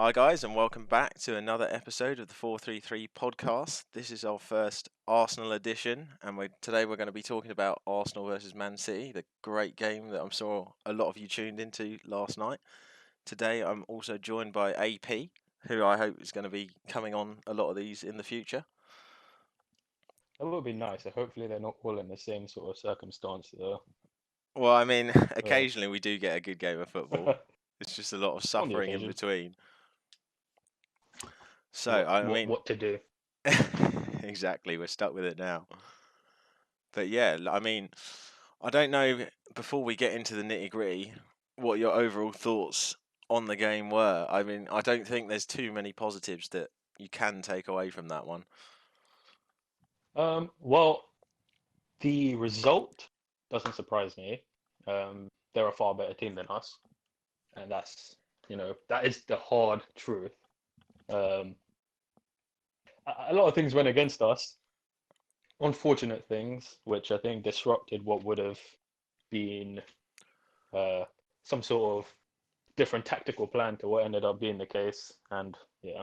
Hi guys, and welcome back to another episode of the 433 podcast. This is our first Arsenal edition, and today we're going to be talking about Arsenal versus Man City, the great game that I'm sure a lot of you tuned into last night. Today I'm also joined by AP, who I hope is going to be coming on a lot of these in the future. That would be nice. Hopefully they're not all in the same sort of circumstance though. Well, I mean, Uh, occasionally we do get a good game of football. It's just a lot of on the suffering in occasion. between. So, What I what mean, what to do? exactly, we're stuck with it now. But yeah, I mean, I don't know, before we get into the nitty-gritty, what your overall thoughts on the game were. I mean, I don't think there's too many positives that you can take away from that one. Well, the result doesn't surprise me. They're a far better team than us, and that is the hard truth. Um, a lot of things went against us, unfortunate things, which I think disrupted what would have been uh, some sort of different tactical plan to what ended up being the case. And yeah,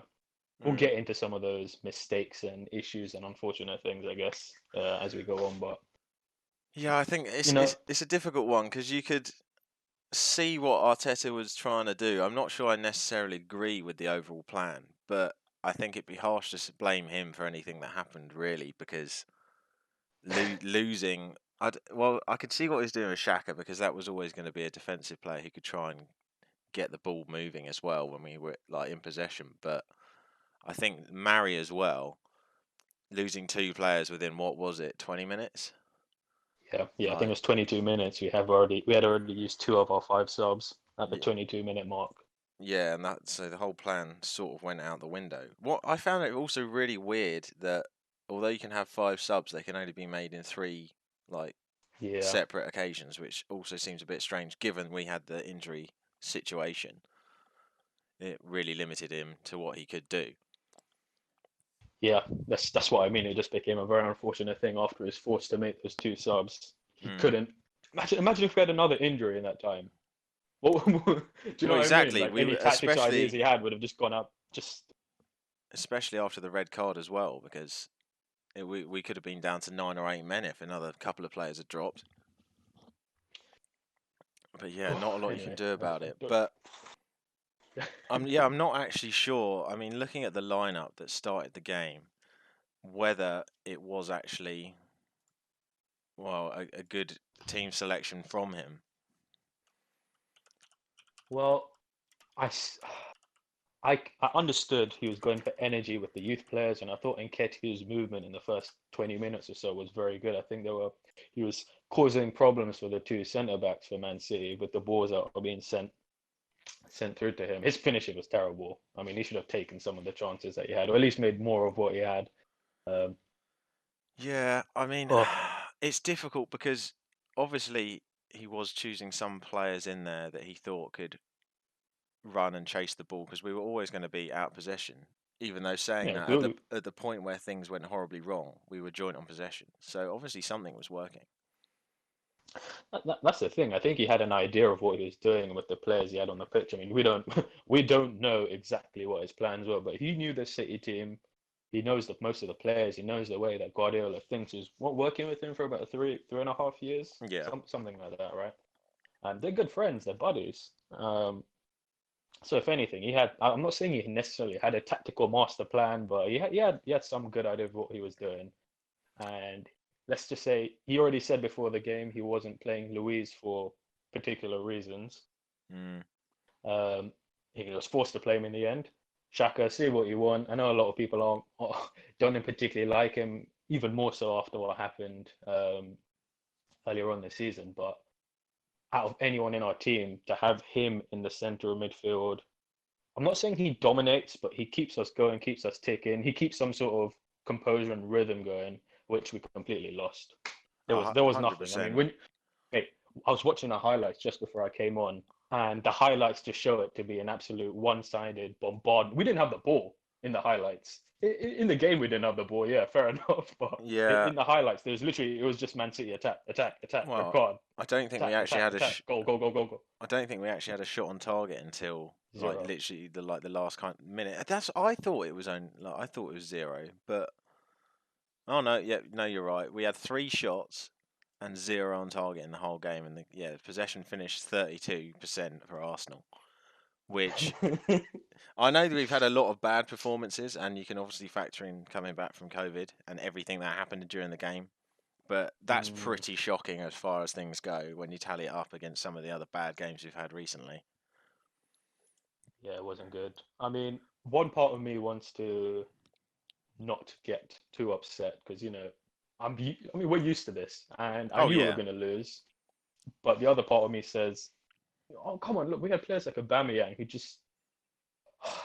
we'll Mm. get into some of those mistakes and issues and unfortunate things, I guess, as we go on. But Yeah, I think you it's know, it's it's a difficult one because you could see what Arteta was trying to do. I'm not sure I necessarily agree with the overall plan, but I think it'd be harsh to blame him for anything that happened, really, because losing. Well, I could see what he was doing with Shaka because that was always going to be a defensive player who could try and get the ball moving as well when we were like in possession. But I think Mari as well, losing two players within what was it, 20 minutes? yeah, I think it Like, was 22 minutes. We had already used two of our five subs at the yeah, 22-minute mark. yeah, and that so the whole plan sort of went out the window. What I found it also really weird that although you can have five subs, they can only be made in three like Yeah, separate occasions, which also seems a bit strange given we had the injury situation. It really limited him to what he could do. yeah, that's what I mean. It just became a very unfortunate thing after he was forced to make those two subs. He Mm. couldn't imagine if we had another injury in that time. What do you know Well, what I mean? exactly. Like We any tactics ideas especially he had would have just gone up. Just especially after the red card as well, because we could have been down to 9 or 8 men if another couple of players had dropped. But yeah, not a lot you can anyway. do about I it. don't- But I'm not actually sure. I mean, looking at the lineup that started the game, whether it was actually a good team selection from him. Well, I, s- I understood he was going for energy with the youth players, and I thought Nketiah's movement in the first 20 minutes or so was very good. I think he was causing problems for the two centre backs for Man City with the balls that were being sent through to him. His finishing was terrible. I mean, he should have taken some of the chances that he had, or at least made more of what he had. Um, Yeah, I mean, oh, it's difficult because obviously he was choosing some players in there that he thought could run and chase the ball because we were always going to be out of possession. Even though saying yeah, that at the point where things went horribly wrong, we were joint on possession. So obviously something was working. that's the thing. I think he had an idea of what he was doing with the players he had on the pitch. I mean, we don't we don't know exactly what his plans were, but he knew the City team. He knows most of the players. He knows the way that Guardiola thinks. He's working with him for about three and a half years, Yeah. something like that, right? And they're good friends. They're buddies. So if anything, he had. I'm not saying he necessarily had a tactical master plan, but he had some good idea of what he was doing. And let's just say he already said before the game he wasn't playing Luiz for particular reasons. Mm. Um, he was forced to play him in the end. Shaka, see what you want. I know a lot of people don't particularly like him, even more so after what happened earlier on this season. But out of anyone in our team, to have him in the center of midfield, I'm not saying he dominates, but he keeps us going, keeps us ticking. He keeps some sort of composure and rhythm going, which we completely lost. There was nothing. I mean, 100%. mate, I was watching the highlights just before I came on, and the highlights just show it to be an absolute one-sided bombardment. We didn't have the ball in the highlights. in the game we didn't have the ball, yeah, fair enough. But Yeah, in the highlights, there's literally it was just Man City attack, attack, attack, red well, card, I don't think we attack, actually attack, had attack, goal, goal, goal, goal, goal. I don't think we actually had a shot on target until like Zero. literally the last kind minute. That's I thought it was on. Like, I thought it was zero, but oh no, yeah, no, you're right. We had 3 shots and 0 on target in the whole game, and the possession finished 32% for Arsenal, which I know that we've had a lot of bad performances, and you can obviously factor in coming back from COVID and everything that happened during the game. But that's Mm, pretty shocking as far as things go when you tally it up against some of the other bad games we've had recently. yeah, it wasn't good. I mean, one part of me wants to not get too upset because I mean, we're used to this, and I Oh knew we were yeah, going to lose. But the other part of me says, "Oh, come on, look, we had players like Aubameyang who just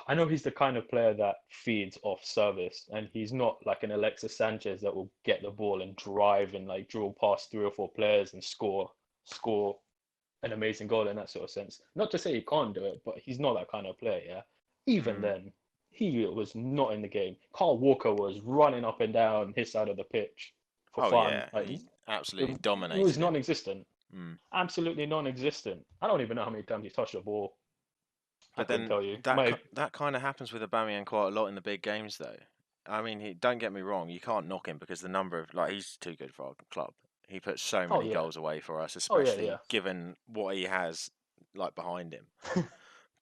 I know he's the kind of player that feeds off service, and he's not like an Alexis Sanchez that will get the ball and drive and like drill past 3 or 4 players and score an amazing goal in that sort of sense. Not to say he can't do it, but he's not that kind of player. Yeah. Even mm. then, he was not in the game. Carl Walker was running up and down his side of the pitch for Oh fun. yeah, Like he it, absolutely it was dominated him. non-existent, Mm. absolutely non-existent. I don't even know how many times he touched the ball. I But couldn't then tell you. that My that kind of happens with Aubameyang quite a lot in the big games, though. I mean, don't get me wrong, you can't knock him because the number of he's too good for our club. He puts so oh many yeah, goals away for us, oh yeah, especially yeah. given what he has behind him.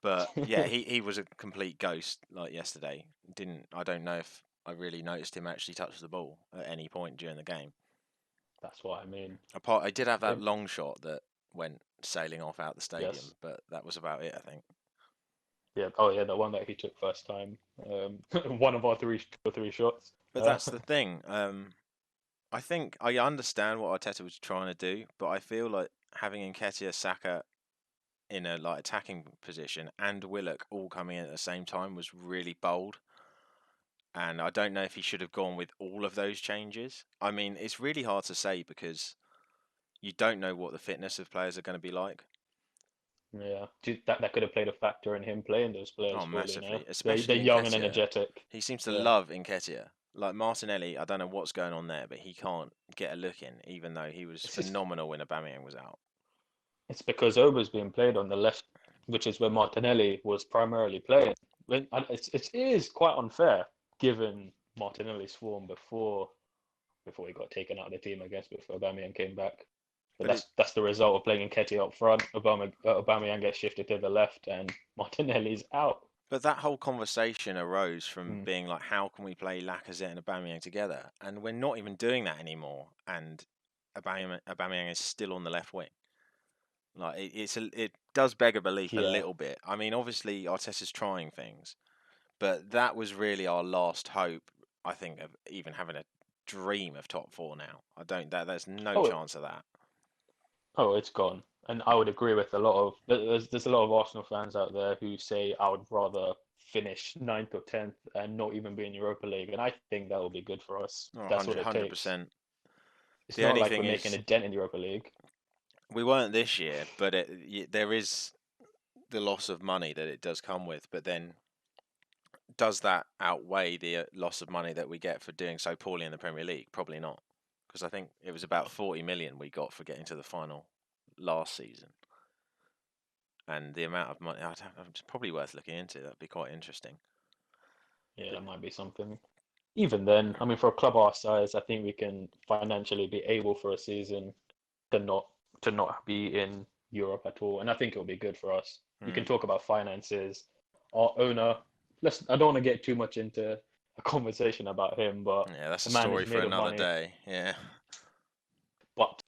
But yeah, he was a complete ghost like yesterday. Didn't I don't know if I really noticed him actually touch the ball at any point during the game. That's what I mean. Apart, I did have that It, long shot that went sailing off out the yes, stadium, but that was about it, I think. yeah. Oh yeah, the one that he took first time. One of our three shots. But that's the thing. I think I understand what Arteta was trying to do, but I feel like having Nketiah, Saka in a attacking position and Willock all coming in at the same time was really bold. And I don't know if he should have gone with all of those changes. I mean, it's really hard to say because you don't know what the fitness of players are going to be like. Yeah, that could have played a factor in him playing those players. Oh, Surely, no? massively, They're especially young and Nketiah. energetic. He seems to Yeah, love Nketiah. Like Martinelli, I don't know what's going on there, but he can't get a look in, even though he was it's just phenomenal when Aubameyang was out. it's because Ober's being played on the left, which is where Martinelli was primarily playing. It is quite unfair given Martinelli's form before he got taken out of the team, I guess, before Aubameyang came back. But But it, that's the result of playing Nketiah up front. Aubameyang gets shifted to the left, and Martinelli's out. But that whole conversation arose from Mm. being like, how can we play Lacazette and Aubameyang together? And we're not even doing that anymore. And Aubameyang is still on the left wing. Like it does beg a belief a Yeah. little bit. I mean, obviously Arteta's trying things, but that was really our last hope. I think of even having a dream of top four now. I don't. There's no Oh, chance of that. oh, it's gone. And I would agree with a lot of there's a lot of Arsenal fans out there who say I would rather finish ninth or 10th and not even be in Europa League. And I think that will be good for us. Oh, That's what it 100 takes. percent. It's The not only like thing we're making is, a dent in Europa League. we weren't this year, but there is the loss of money that it does come with. But then, does that outweigh the loss of money that we get for doing so poorly in the Premier League? Probably not, because I think it was about 40 million we got for getting to the final last season, and the amount of money it's probably worth looking into. That'd be quite interesting. Yeah, But that might be something. Even then, I mean, for a club our size, I think we can financially be able for a season to not to not be in Europe at all, and I think it'll be good for us. You can mm, talk about finances. Our owner, I don't want to get too much into a conversation about him, but yeah, that's the a man story is for made of another money. day. Yeah, But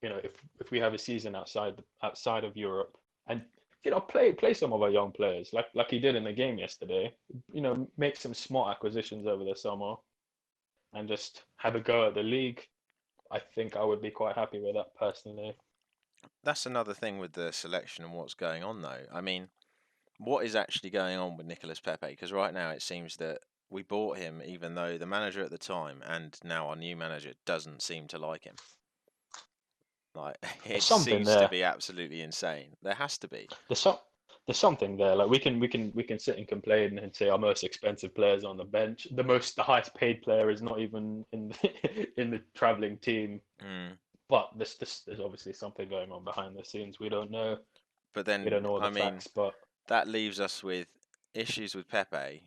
if we have a season outside of Europe, and play some of our young players like he did in the game yesterday, make some smart acquisitions over the summer, and just have a go at the league. I think I would be quite happy with that personally. that's another thing with the selection and what's going on, though. I mean, what is actually going on with Nicolas Pepe? Because right now it seems that we bought him even though the manager at the time and now our new manager doesn't seem to like him. Like There's it something seems to there. be absolutely insane. There has to be. There's some. there's something there. Like we can sit and complain and say our most expensive players on the bench. The highest paid player is not even in in the traveling team. Mm. But there's obviously something going on behind the scenes. We don't know. But We then, don't know all I the mean, facts. But that leaves us with issues with Pepe,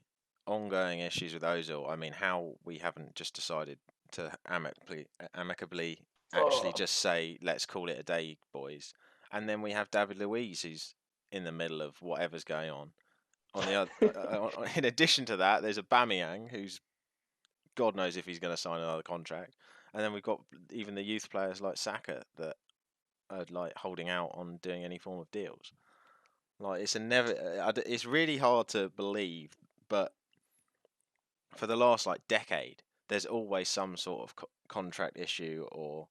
ongoing issues with Ozil. I mean, how we haven't just decided to amicably actually oh, just say, let's call it a day, boys. And then we have David Luiz, who's in the middle of whatever's going on. On the other, in addition to that, there's a Bamiyang who's God knows if he's going to sign another contract. And then we've got even the youth players like Saka that are like holding out on doing any form of deals. Like it's a never. It's really hard to believe, but for the last like decade, there's always some sort of contract issue or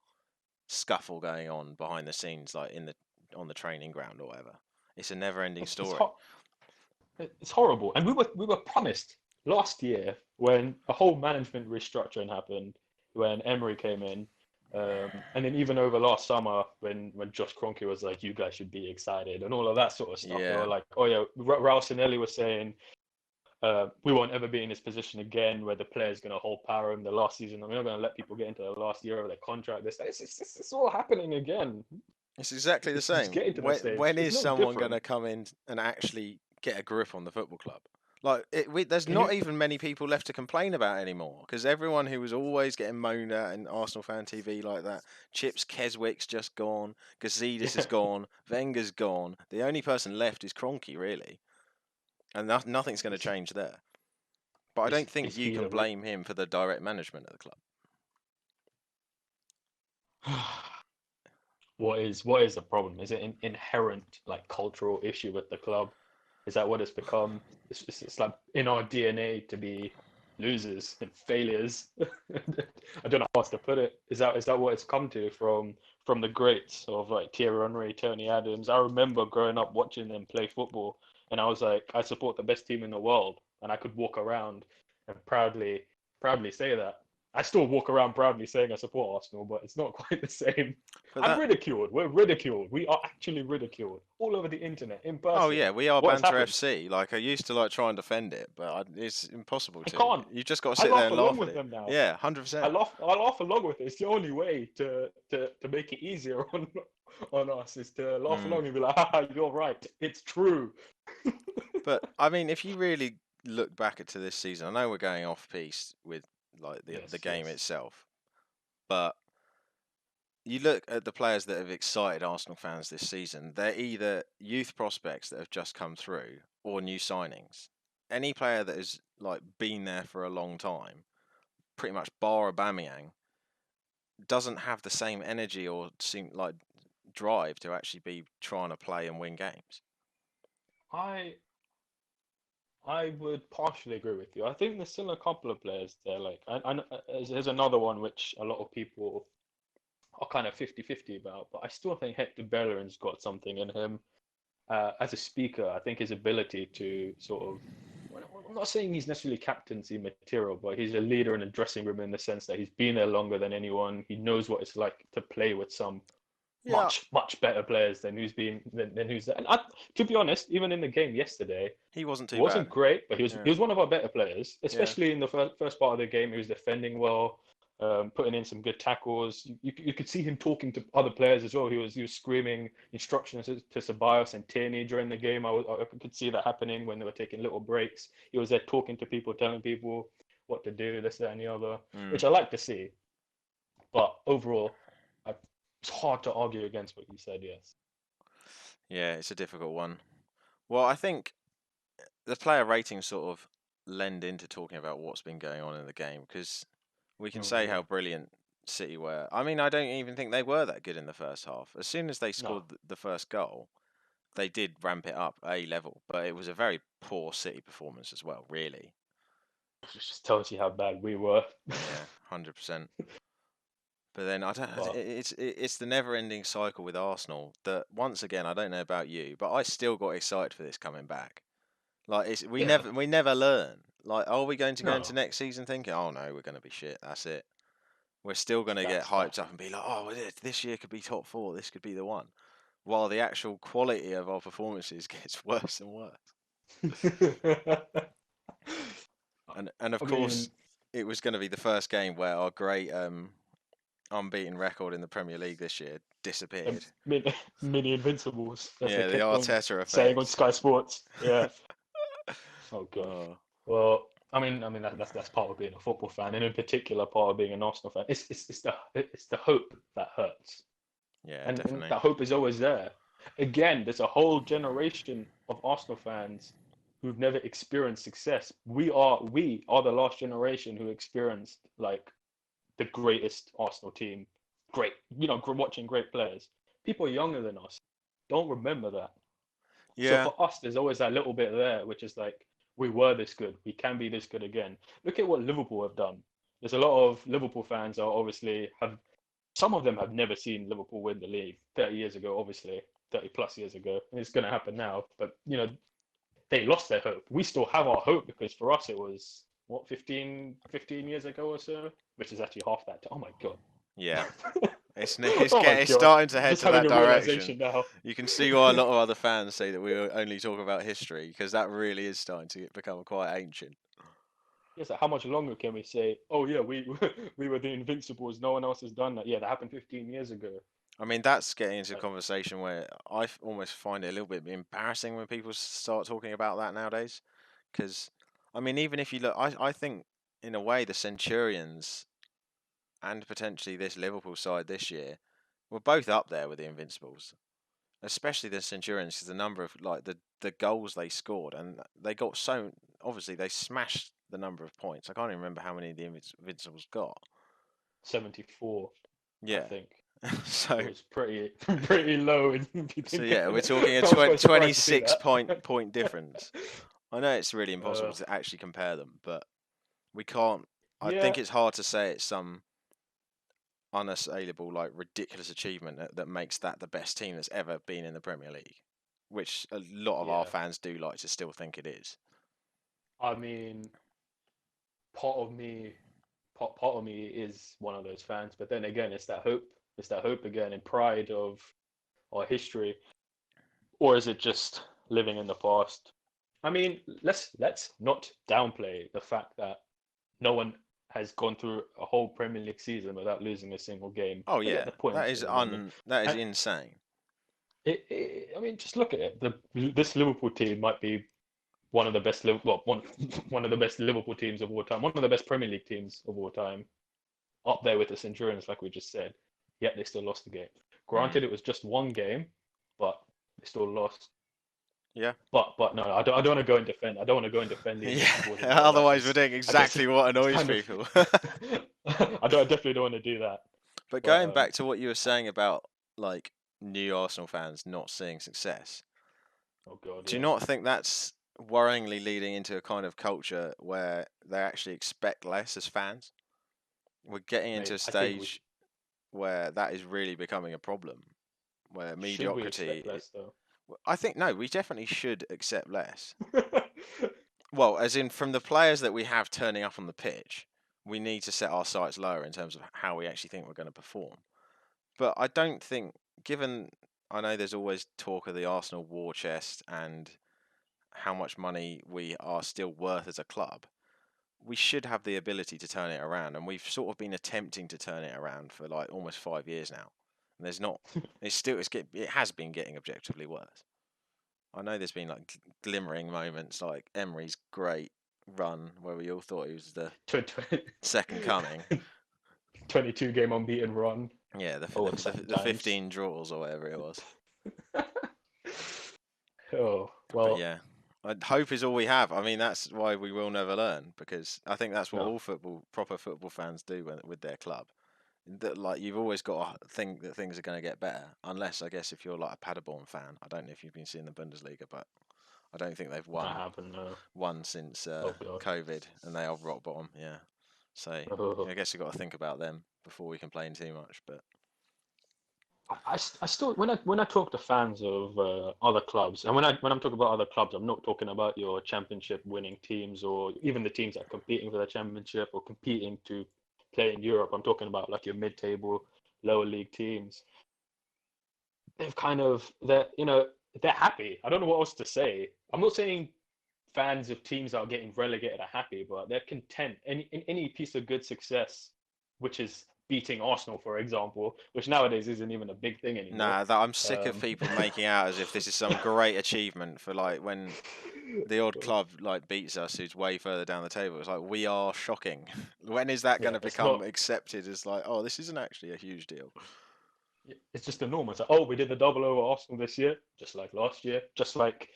scuffle going on behind the scenes, like in the on the training ground or whatever. It's a never-ending it's it's story. hot. It's horrible. And we were promised last year when a whole management restructuring happened, when Emery came in, and then even over last summer when Josh Kroenke was like, "You guys should be excited," and all of that sort of stuff. They Yeah, were like, "Oh yeah," Raul Sinelli was saying, "We won't ever be in this position again where the player's going to hold power in the last season. We're not going to let people get into the last year of their contract." It's all happening again. it's exactly the It's same. getting to the stage. When It's is no someone going to different. come in and actually get a grip on the football club? Like there's Can you? not even many people left to complain about anymore because everyone who was always getting moaned at in Arsenal fan TV like that, Chips Keswick's just gone, Gazidis is Yeah, gone, Wenger's gone. The only person left is Kroenke really, and nothing's going to it's change there. But I it's don't think it's you been can a blame him for the direct management of the club. what is the problem? Is it an inherent like cultural issue with the club? Is that what it's become? It's like in our DNA to be losers and failures. I don't know how else to put it. Is that what it's come to from the greats of like Thierry Henry, Tony Adams? I remember growing up watching them play football, and I was like, I support the best team in the world, and I could walk around and proudly say that. I still walk around proudly saying I support Arsenal, but it's not quite the same. But I'm that, ridiculed. We're ridiculed. We are actually ridiculed all over the internet, in oh person. yeah, we are What has Banter happened? FC. Like I used to like try and defend it, but it's impossible I to. can't. You just got to I sit there laugh and along laugh at with it. them now. Yeah, 100%. I laugh along with it. It's the only way to make it easier on us is to laugh Mm. along and be like, "Haha, you're right. It's true." But I mean, if you really look back to this season, I know we're going off piece with like the Yes, game yes. itself, but you look at the players that have excited Arsenal fans this season. They're either youth prospects that have just come through or new signings. Any player that has like been there for a long time, pretty much bar Aubameyang, doesn't have the same energy or seem like drive to actually be trying to play and win games. I I would partially agree with you. I think there's still a couple of players there. Like, there's another one which a lot of people are kind of 50-50 about, but I still think Hector Bellerin's got something in him. As a speaker, I think his ability to sort of, well, I'm not saying he's necessarily captaincy material, but he's a leader in a dressing room in the sense that he's been there longer than anyone. He knows what it's like to play with some Yeah, much better players than who's there. And to be honest, even in the game yesterday, he wasn't he too wasn't bad. great, but he was Yeah, he was one of our better players, yeah. especially in the first part of the game. He was defending well, putting in some good tackles. You could see him talking to other players as well. He was screaming instructions to Ceballos and Tierney during the game. I could see that happening when they were taking little breaks. He was there talking to people, telling people what to do, this, that, and the other, Mm. which I like to see. But overall, it's hard to argue against what you said. Yes. Yeah, it's a difficult one. Well, I think the player ratings sort of lend into talking about what's been going on in the game because we can Oh say yeah. how brilliant City were. I mean, I don't even think they were that good in the first half. As soon as they No. scored the first goal, they did ramp it up a level, but it was a very poor City performance as well, really. It just tells you how bad we were. Yeah, 100%. But then I don't. But It's the never-ending cycle with Arsenal that once again I don't know about you, but I still got excited for this coming back. Like yeah, we never learn. Like, are we going to go into no, next season thinking, oh no, we're going to be shit. That's it. We're still going to get that's hyped tough. up and be like, oh, this year could be top four. This could be the one. while the actual quality of our performances gets worse and worse. And of I course, mean, it was going to be the first game where our great unbeaten record in the Premier League this year the disappeared. mini Invincibles, as they Yeah, the kept on Arteta saying on effect. Sky Sports. Yeah. Oh God. Oh, Well, I mean that's part of being a football fan, and in particular, part of being an Arsenal fan. It's the hope that hurts, yeah, and definitely. that hope is always there. Again, there's a whole generation of Arsenal fans who've never experienced success. We are the last generation who experienced like the greatest Arsenal team. Great, watching great players. People younger than us don't remember that. So Yeah, for us, there's always that little bit there, which is like, we were this good, we can be this good again. Look at what Liverpool have done. There's a lot of Liverpool fans are obviously have some of them have never seen Liverpool win the league 30 years ago, obviously 30 plus years ago. And it's going to happen now, but they lost their hope. We still have our hope because for us it was what 15 years ago or so, which is actually half that. Oh my god. yeah. It's Oh my it's god. starting to head Just to having that a direction. realization now. You can see why a lot of other fans say that we only talk about history because that really is starting to become quite ancient. Yes, how much longer can we say, oh yeah, we we were the Invincibles, no one else has done that. Yeah, that happened 15 years ago. I mean, that's getting into a Like, conversation where almost find it a little bit embarrassing when people start talking about that nowadays. Because, I mean, even if you look, I think in a way the Centurions and potentially this Liverpool side this year were both up there with the Invincibles, especially the Centurions, because the number of like the goals they scored and they got so obviously they smashed the number of points. I can't even remember how many the Invincibles got. 74, I Yeah, think. It so was pretty pretty low in so beginning. yeah, we're talking a I was quite surprised to see 26 that. point difference. I know it's really impossible uh, to actually compare them, but we can't. I yeah, think it's hard to say it's some unassailable, like ridiculous achievement that makes that the best team that's ever been in the Premier League, which a lot of our yeah. fans do like to still think it is. I mean, part of me, part of me is one of those fans, but then again, it's that hope. It's that hope again and pride of our history, or is it just living in the past? I mean, let's not downplay the fact that no one has gone through a whole Premier League season without losing a single game. Oh They get yeah, the point at the moment. that is And insane. I mean, just look at it. This Liverpool team might be one of the best, well, one of the best Liverpool teams of all time, one of the best Premier League teams of all time, up there with the Centurions, like we just said. Yet they still lost the game. Mm. Granted, it was just one game, but they still lost. Yeah, But no, I don't want to go and defend. I don't want to go and defend the yeah. Invincibles as well. Otherwise, we're doing I guess exactly what it's annoys kind of. people. I definitely don't want to do that. But But going back to what you were saying about like new Arsenal fans not seeing success, oh god, do you yeah. not think that's worryingly leading into a kind of culture where they actually expect less as fans? We're getting into Mate, a I think we stage where that is really becoming a problem, where should we expect mediocrity. less though. I think no, we definitely should accept less. Well, as in from the players that we have turning up on the pitch, we need to set our sights lower in terms of how we actually think we're going to perform. But I don't think, given I know there's always talk of the Arsenal war chest and how much money we are still worth as a club, we should have the ability to turn it around. And we've sort of been attempting to turn it around for like almost 5 years now. And there's not, it has been getting objectively worse. I know there's been like glimmering moments, like Emery's great run where we all thought he was the second coming. 22 game unbeaten run. Yeah, Oh, exciting the times. 15 draws or whatever it was. Oh, But well, yeah, hope is all we have. I mean, that's why we will never learn because I think that's what no. all proper football fans do with their club. That like you've always got to think that things are going to get better, unless I guess if you're like a Paderborn fan. I don't know if you've been seeing the Bundesliga, but I don't think they've I haven't, no. won since Oh, God. COVID, and they are rock bottom. Yeah, so Oh. I guess you've got to think about them before we complain too much. But I still when I talk to fans of other clubs, and when I'm talking about other clubs, I'm not talking about your championship winning teams or even the teams that are competing for the championship or competing to play in Europe. I'm talking about like your mid-table, lower league teams. they've kind of they're happy. I don't know what else to say. I'm not saying fans of teams that are getting relegated are happy, but they're content. In any piece of good success, which is beating Arsenal, for example, which nowadays isn't even a big thing anymore. Nah, that I'm sick of Um, people making out as if this is some great achievement for like when the odd club like beats us who's way further down the table. It's like we are shocking. When is that going yeah, to it's become not. accepted as like, oh, this isn't actually a huge deal? It's just the norm. It's like, oh, we did the double over Arsenal this year, just like last year, just like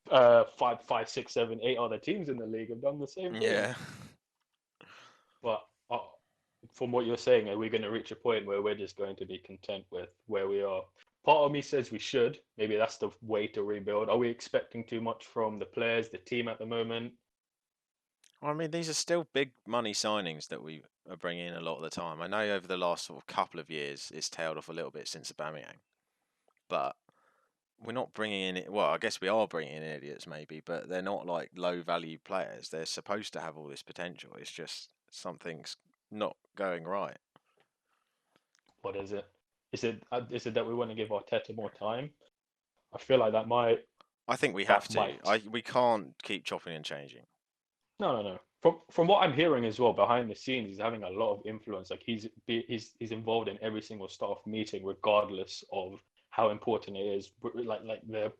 five, six, seven, eight other teams in the league have done the same thing. Yeah. But from what you're saying, are we going to reach a point where we're just going to be content with where we are? Part of me says we should. Maybe that's the way to rebuild. Are we expecting too much from the players, the team at the moment? Well, I mean, these are still big money signings that we are bringing in a lot of the time. I know over the last sort of couple of years, it's tailed off a little bit since Aubameyang, but we're not bringing in it. Well, I guess we are bringing in idiots maybe, but they're not like low value players. They're supposed to have all this potential. It's just something's not going right. What is it? Is it that we want to give Arteta more time? I feel like that might I think we have that to. might. We can't keep chopping and changing. No. From what I'm hearing as well behind the scenes, he's having a lot of influence. Like he's involved in every single staff meeting, regardless of how important it is. Like the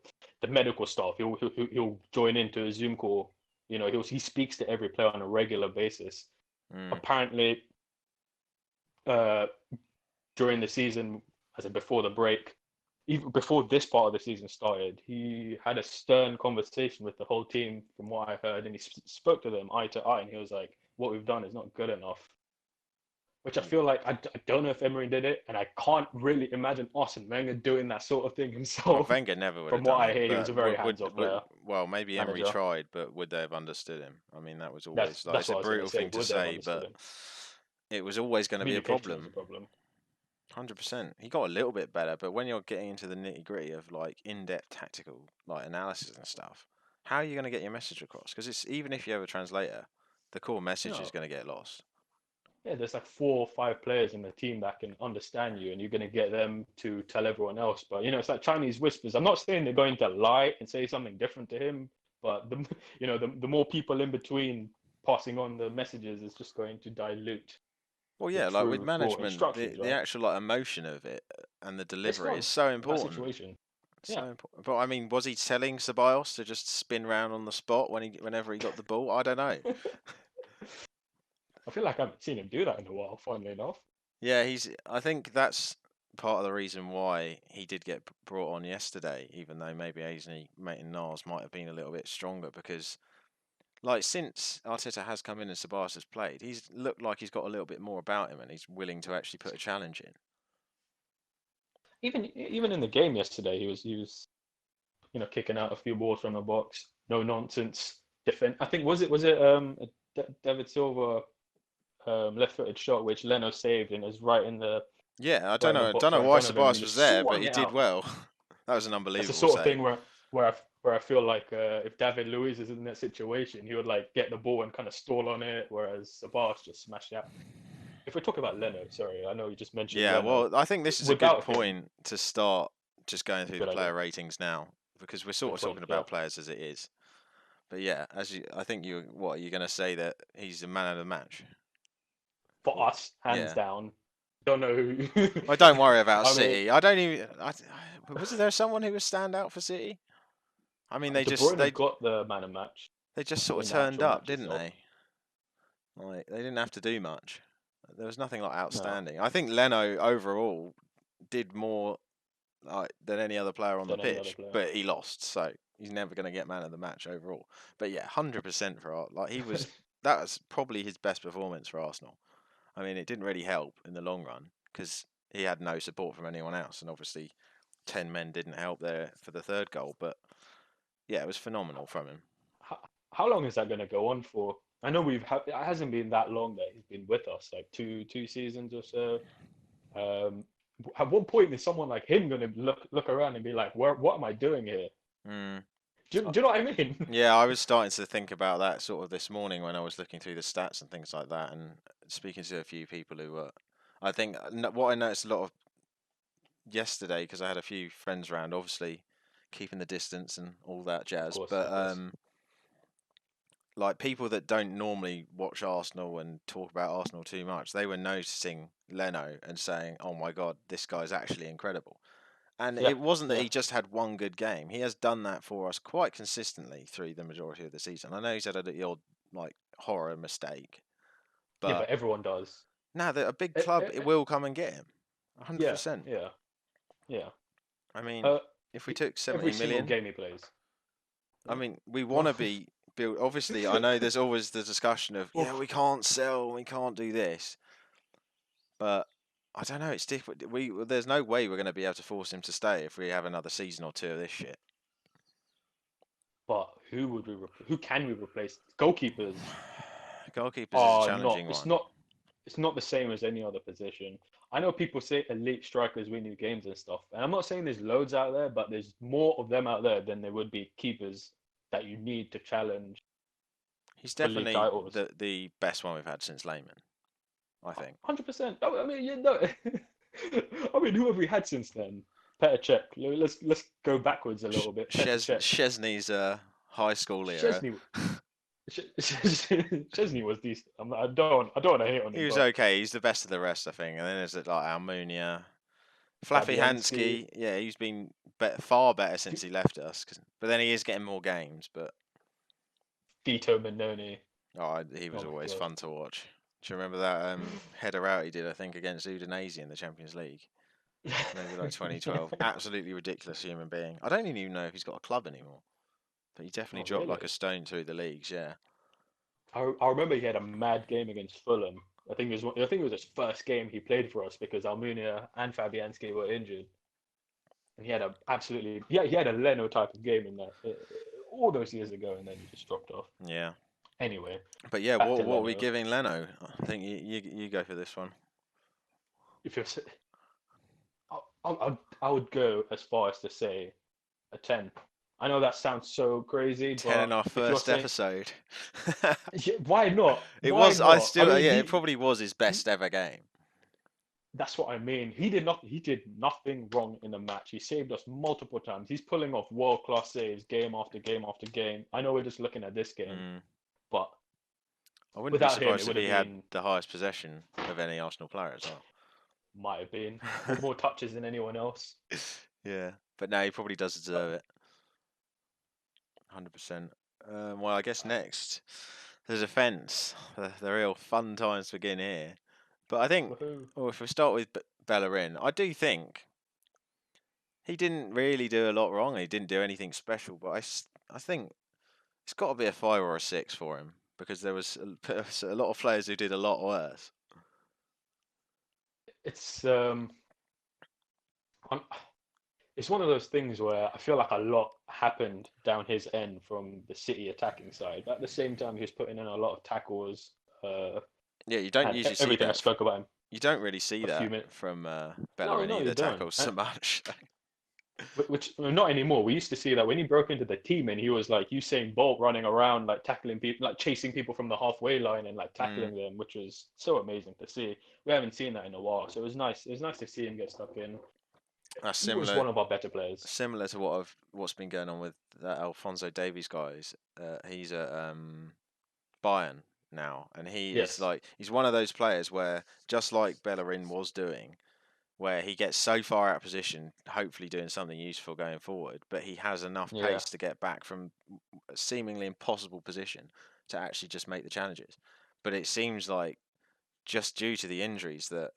medical staff, he'll join into a Zoom call. He speaks to every player on a regular basis. Mm. Apparently, uh, during the season, as in before the break, even before this part of the season started, he had a stern conversation with the whole team, from what I heard, and he spoke to them eye to eye, and he was like, "What we've done is not good enough." Which I feel like I don't know if Emery did it, and I can't really imagine Arsene Wenger doing that sort of thing Well, himself. Wenger never would have From what done I it, hear, he was a but very hands-off player, well, maybe Emery manager. tried, but would they have understood him? I mean, that was That's always like that's it's a what I was going to brutal say. thing to Would they have say, understood but him? it was always going to be a Communication was a problem. problem. 100%. He got a little bit better, but when you're getting into the nitty gritty of like in-depth tactical like analysis and stuff, how are you going to get your message across? Because it's even if you have a translator, the core message is No, going to get lost. yeah, there's like 4 or 5 players in the team that can understand you, and you're going to get them to tell everyone else. But it's like Chinese whispers. I'm not saying they're going to lie and say something different to him, but the more people in between passing on the messages is just going to dilute Well, the yeah, like with true raw management, instructions, the right? actual like emotion of it and the It's delivery not is so a bad important. situation. So Yeah, important. But I mean, was he telling Ceballos to just spin round on the spot whenever he got the ball? I don't know. I feel like I haven't seen him do that in a while. Funnily enough, Yeah, I think that's part of the reason why he did get brought on yesterday, even though maybe Ainsley Maitland-Niles might have been a little bit stronger because, like, since Arteta has come in and Ceballos has played, he's looked like he's got a little bit more about him and he's willing to actually put a challenge in. even in the game yesterday, he was kicking out a few balls from the box, no nonsense. Defend. I think was it David Silva left-footed shot which Leno saved and is Yeah, right in the I box don't know right in why front of him, and Ceballos he was just there, but swung he it did out. well. That was an That's the unbelievable sort of save. thing where I feel like if David Luiz is in that situation, he would like get the ball and kind of stall on it, whereas Sabas just smashed it out. If we talk about Leno, sorry, I know you just mentioned Yeah, Leno. well, I think this is a good Without him, point to start just going through the good idea. player ratings now because we're sort Good of point. talking Yeah, about players as it is. But yeah, I think what are you going to say that he's the man of the match? for Or, us, hands yeah. down. Don't know who. Well, don't worry about I mean, City. I don't even. Was there someone who was stand out for City? I mean, De Bruyne got the man of match. they just I sort of mean, the turned actual up, match didn't itself. they? Like they didn't have to do much. There was nothing like No, outstanding. I think Leno overall did more like than any other player on the than any other pitch, player. but he lost, so he's never going to get man of the match overall. But yeah, 100% for Art. Like that was probably his best performance for Arsenal. I mean, it didn't really help in the long run because he had no support from anyone else, and obviously 10 men didn't help there for the third goal. But yeah, it was phenomenal from him. How long is that going to go on for? I know it hasn't been that long that he's been with us, like two seasons or so. Um, at what point is someone like him going to look around and be like, what am I doing here? Mm. Do you know what I mean? Yeah, I was starting to think about that sort of this morning when I was looking through the stats and things like that, and speaking to a few people who were. I think what I noticed a lot of yesterday because I had a few friends around, obviously keeping the distance and all that Of jazz. course, But of course. like people that don't normally watch Arsenal and talk about Arsenal too much, they were noticing Leno and saying, "Oh my God, this guy's actually incredible." And Yeah, it wasn't that yeah, he just had one good game. He has done that for us quite consistently through the majority of the season. I know he's had the odd like horror mistake, yeah. but But everyone does. now that a big Eh, club eh, it eh, will come and get him, yeah, 100%. yeah, yeah. I mean, Uh, if we took every 70 single million, game he plays. I Yeah. mean, we want Well, to be built. Obviously, I know there's always the discussion of, well, yeah, we can't sell, we can't do this, but I don't know. It's different. There's no way we're going to be able to force him to stay if we have another season or two of this shit. but who can we replace? Goalkeepers Goalkeepers is a are not. challenging It's one. not. It's not the same as any other position. I know people say elite strikers win you games and stuff, and I'm not saying there's loads out there, but there's more of them out there than there would be keepers that you need to challenge He's for league definitely titles. the best one we've had since Lehman, I think. 100%. I mean, you know, I mean, who have we had since then? Petr Cech. Let's go backwards a little bit. Petr Cech. Chesney's high school era. Chesney. Chesney was decent. I don't want to hate on He him, was but okay. He's the best of the rest, I think. And then there's like Almunia, Fluffy Fabianski, Hansky. Yeah, he's been far better since he left us. But then he is getting more games. But Vito Mignoni. he was Oh my always god. fun to watch. Do you remember that header out he did? I think against Udinese in the Champions League, maybe like 2012. Absolutely ridiculous human being. I don't even know if he's got a club anymore. But he definitely Oh dropped like a really? stone through the leagues. Yeah. I remember he had a mad game against Fulham. I think it was his first game he played for us because Almunia and Fabianski were injured, and he had a absolutely yeah he had a Leno type of game in that all those years ago, and then he just dropped off. Yeah. Anyway, But yeah, back to what are we Leno. giving Leno? I think you go for this one. If you're, I would go as far as to say a 10. I know that sounds so crazy, 10 in but our if you're first saying episode. yeah, why not? It Why was, I not? I still, mean, yeah, it probably was his he best ever game. that's what I mean. He did nothing wrong in the match. He saved us multiple times. He's pulling off world class saves game after game after game. I know we're just looking at this game, Mm. but I wouldn't be without him, it surprised if would he have had been the highest possession of any Arsenal player as might have been well. more touches than anyone else. Yeah, but no, he probably does deserve it. 100%. Well, I guess next, the defence. The real fun times begin here. But I think, Woohoo. well, if we start with Bellerin, I do think he didn't really do a lot wrong. He didn't do anything special, but I think it's got to be a 5 or a 6 for him because there was a lot of players who did a lot worse. It's I'm, it's one of those things where I feel like a lot happened down his end from the City attacking side. But at the same time, he was putting in a lot of tackles Yeah, you don't and usually see everything I that. spoke about him You don't really see a few that minutes. from No, Bellerin no, you either, don't. tackles so much. Which not anymore. We used to see that when he broke into the team and he was like Usain Bolt running around, like tackling people, like chasing people from the halfway line and like Mm, tackling them, which was so amazing to see. We haven't seen that in a while, so it was nice. It was nice to see him get stuck in. that's He was similar. one of our better players. Similar to what's been going on with that Alfonso Davies guys. He's at Bayern now, and he is Yes. like he's one of those players where just like Bellerin was doing, where he gets so far out of position, hopefully doing something useful going forward, but he has enough Yeah. pace to get back from a seemingly impossible position to actually just make the challenges. But it seems like just due to the injuries that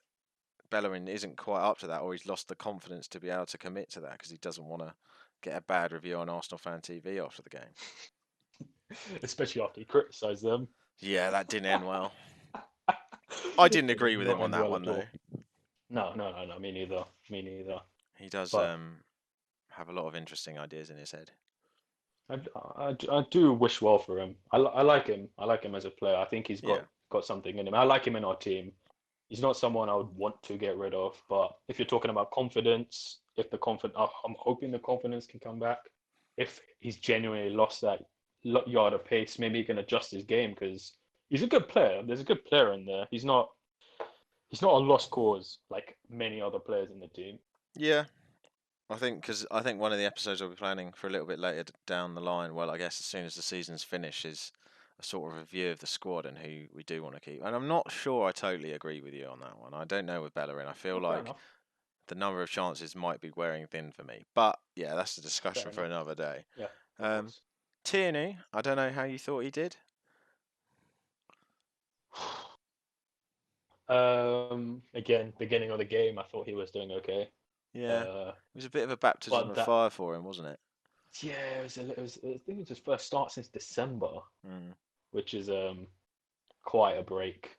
Bellerin isn't quite up to that, or he's lost the confidence to be able to commit to that because he doesn't want to get a bad review on Arsenal Fan TV after the game. Especially after he criticised them. Yeah, that didn't end well. I didn't It did agree with him not on end that well one at though. all. No, no, no, no. Me neither. Me neither. He does But have a lot of interesting ideas in his head. I do wish well for him. I like him. I like him as a player. I think he's Yeah, got something in him. I like him in our team. He's not someone I would want to get rid of. But if you're talking about confidence, if the confidence, I'm hoping the confidence can come back. If he's genuinely lost that yard of pace, maybe he can adjust his game because he's a good player. There's a good player in there. He's not a lost cause like many other players in the team. Yeah, I think one of the episodes we'll be planning for a little bit later down the line. Well, I guess as soon as the season's finished, is a sort of review of the squad and who we do want to keep. And I'm not sure I totally agree with you on that one. I don't know with Bellerin. I feel Oh, fair like enough. the number of chances might be wearing thin for me. But yeah, that's a Fair discussion for enough. another day. Yeah, of Um, course. Tierney, I don't know how you thought he did. Again, beginning of the game, I thought he was doing okay. Yeah, it Uh, was a bit of a baptism but of that, fire for him, wasn't it? yeah, I think it was his first start since December, Mm, which is quite a break.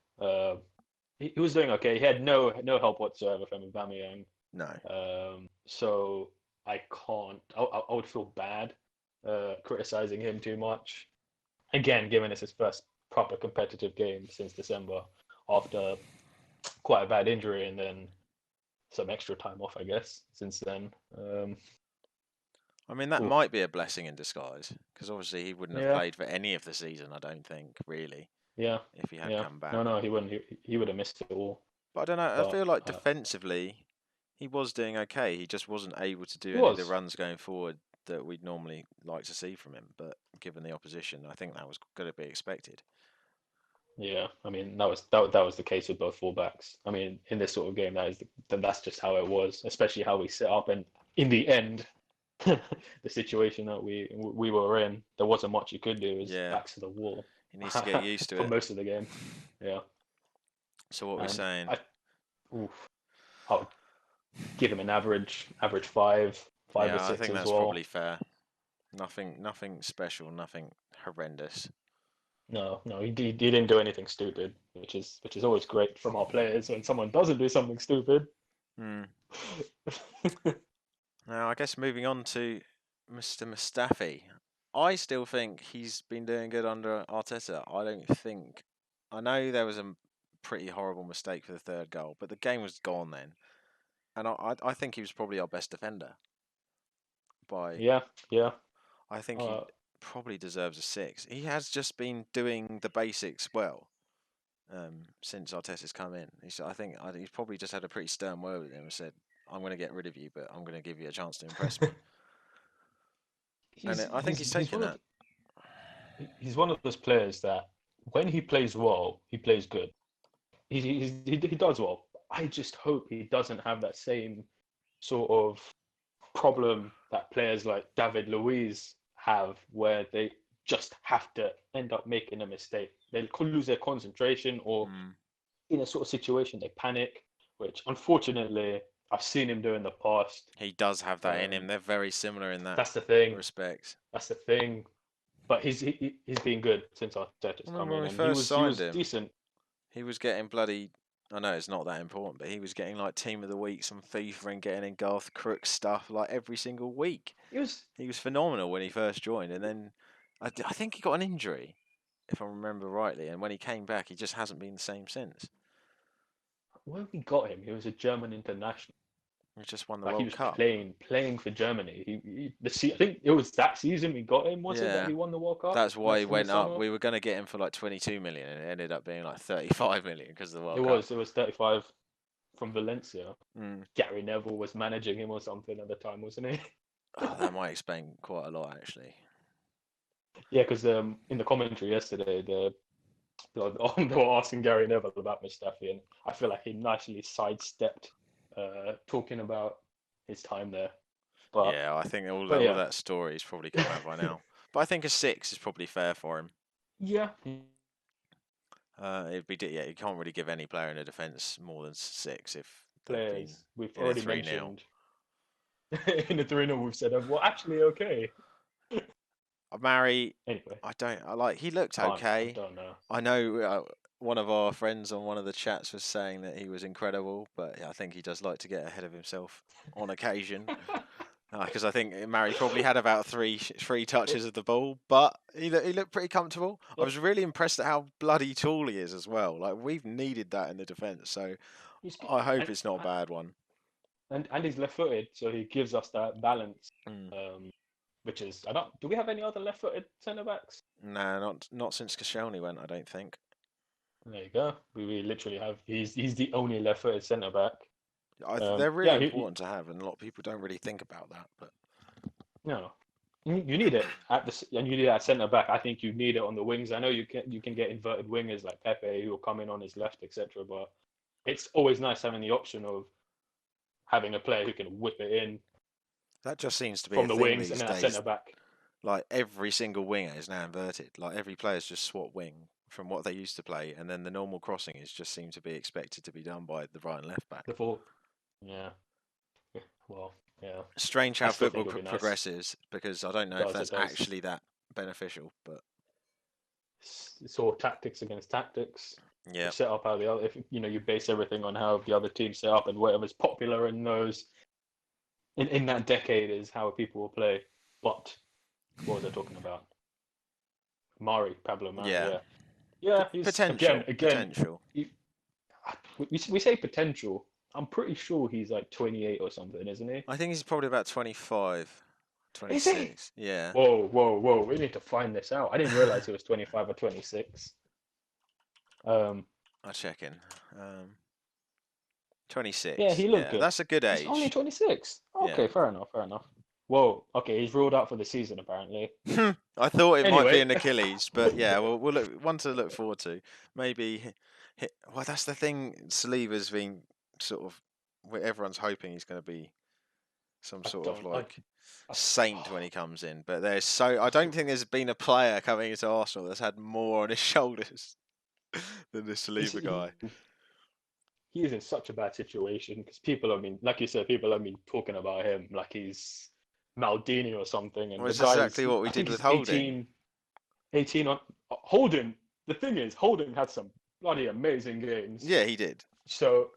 He was doing okay. He had no help whatsoever from Aubameyang. no. So I can't. I would feel bad criticizing him too much. Again, given it's his first proper competitive game since December, after quite a bad injury and then some extra time off, I guess, since then. I mean, that Oof. might be a blessing in disguise because obviously he wouldn't have Yeah, played for any of the season, I don't think, really, yeah, if he had yeah. come back. No, he wouldn't. He would have missed it all. But I don't know. I But feel like defensively, he was doing okay. He just wasn't able to do he any of the was. runs going forward that we'd normally like to see from him. But given the opposition, I think that was going to be expected. Yeah, I mean that was the case with both fullbacks. I mean, in this sort of game, that's just how it was, especially how we set up. And in the end, the situation that we were in, there wasn't much you could do. It was Yeah, backs to the wall he needs to get used to for it. most of the game. Yeah, So what we're and saying, I, oof, I would give him an average five or yeah, I six think as that's well. probably fair. Nothing special, nothing horrendous. No, he didn't do anything stupid, which is always great from our players when someone doesn't do something stupid. Hmm. Now, I guess moving on to Mr. Mustafi, I still think he's been doing good under Arteta. I don't think. I know there was a pretty horrible mistake for the third goal, but the game was gone then, and I think he was probably our best defender. By Yeah, yeah. I think he Uh, probably deserves a six. He has just been doing the basics well since Arteta's come in. He's probably just had a pretty stern word with him and said, "I'm going to get rid of you, but I'm going to give you a chance to impress me." And he's I think he's he's taken one of that. he's one of those players that when he plays well, he plays good. He does well. I just hope he doesn't have that same sort of problem that players like David Luiz have, where they just have to end up making a mistake. They lose their concentration, or Mm. in a sort of situation they panic, which unfortunately I've seen him do in the past. He does have that in him. Um, They're very similar in that that's the thing. respect. That's the thing. But he's been good since I Arteta's come remember when in, we and first he signed was him, decent. he was getting bloody. I know it's not that important, but he was getting like team of the week, some FIFA, and getting in Garth Crook stuff like every single week. He was He was phenomenal when he first joined, and then I think he got an injury, if I remember rightly. And when he came back, he just hasn't been the same since. when we got him, he was a German international. He just won the Like he World was Cup. playing for Germany. I think it was that season we got him. Was it that Yeah, he won the World Cup that's why he last in the went up. summer? We were going to get him for like 22 million, and it ended up being like 35 million because of the It World Cup. was it was 35 from Valencia. Mm. Gary Neville was managing him or something at the time, wasn't he? Oh, that might explain quite a lot, actually. Yeah, because in the commentary yesterday, they were asking Gary Neville about Mustafi, and I feel like he nicely sidestepped talking about his time there. But Yeah, I think all yeah, that story's probably come out by now. But I think a six is probably fair for him. yeah, Yeah, you can't really give any player in a defence more than six if they've been players we've in a already 3-0. mentioned in the 3-0 we've said, well, actually, okay. Mary, Anyway, I don't. I like. He looked I okay. don't know. I know one of our friends on one of the chats was saying that he was incredible, but I think he does like to get ahead of himself on occasion. Because I think Mary probably had about three touches of the ball, but he looked pretty comfortable. I Yeah, was really impressed at how bloody tall he is as well. Like we've needed that in the defence, so he's I hope and, it's not a bad one. and he's left-footed, so he gives us that balance. Mm. Um, which is I don't. Do we have any other left-footed centre backs? No, not since Koscielny went. I don't think. There you go. We literally have. He's the only left-footed centre back. They're really Yeah, important to have, and a lot of people don't really think about that. But no, you need it and you need that centre back. I think you need it on the wings. I know you can get inverted wingers like Pepe who will come in on his left, etc. But it's always nice having the option of having a player who can whip it in that just seems to be a from the thing wings and these then that days. centre back. Like every single winger is now inverted. Like every player's just swap wing from what they used to play, and then the normal crossing is just seem to be expected to be done by the right and left back. The full, yeah. Well, yeah. Strange I how still football think it'll be nice. progresses, because I don't know if It that's does. actually that beneficial. But It's all tactics against tactics. You yeah, set up how the other, if you base everything on how the other team set up and whatever's popular in those in that decade is how people will play. But what was I talking about? Pablo Mari, yeah, yeah, yeah. He's again, potential. he, we say potential. I'm pretty sure he's like 28 or something, isn't he? I think he's probably about 25, Is he? 26. Yeah, Whoa, whoa, whoa! We need to find this out. I didn't realize he was 25 or 26. I'll check in. Yeah, 26. he looked Yeah, good. that's a good He's only age. 26. Yeah. Okay, fair enough, fair enough. Whoa, okay, he's ruled out for the season apparently. I thought it might be Anyway, an Achilles, but yeah, we'll look one to look forward to. Maybe, well, that's the thing. Saliba's been sort of, everyone's hoping he's going to be some I sort of don't. I, like saint when he comes in. But I don't think there's been a player coming into Arsenal that's had more on his shoulders than this Saliba guy. he is in such a bad situation because people, I mean, like you said, people have been talking about him like he's Maldini or something, and Well, the it's guy's, exactly what we I did think with he's Holding. 18 on Holden. The thing is, Holden had some bloody amazing games. Yeah, he did. So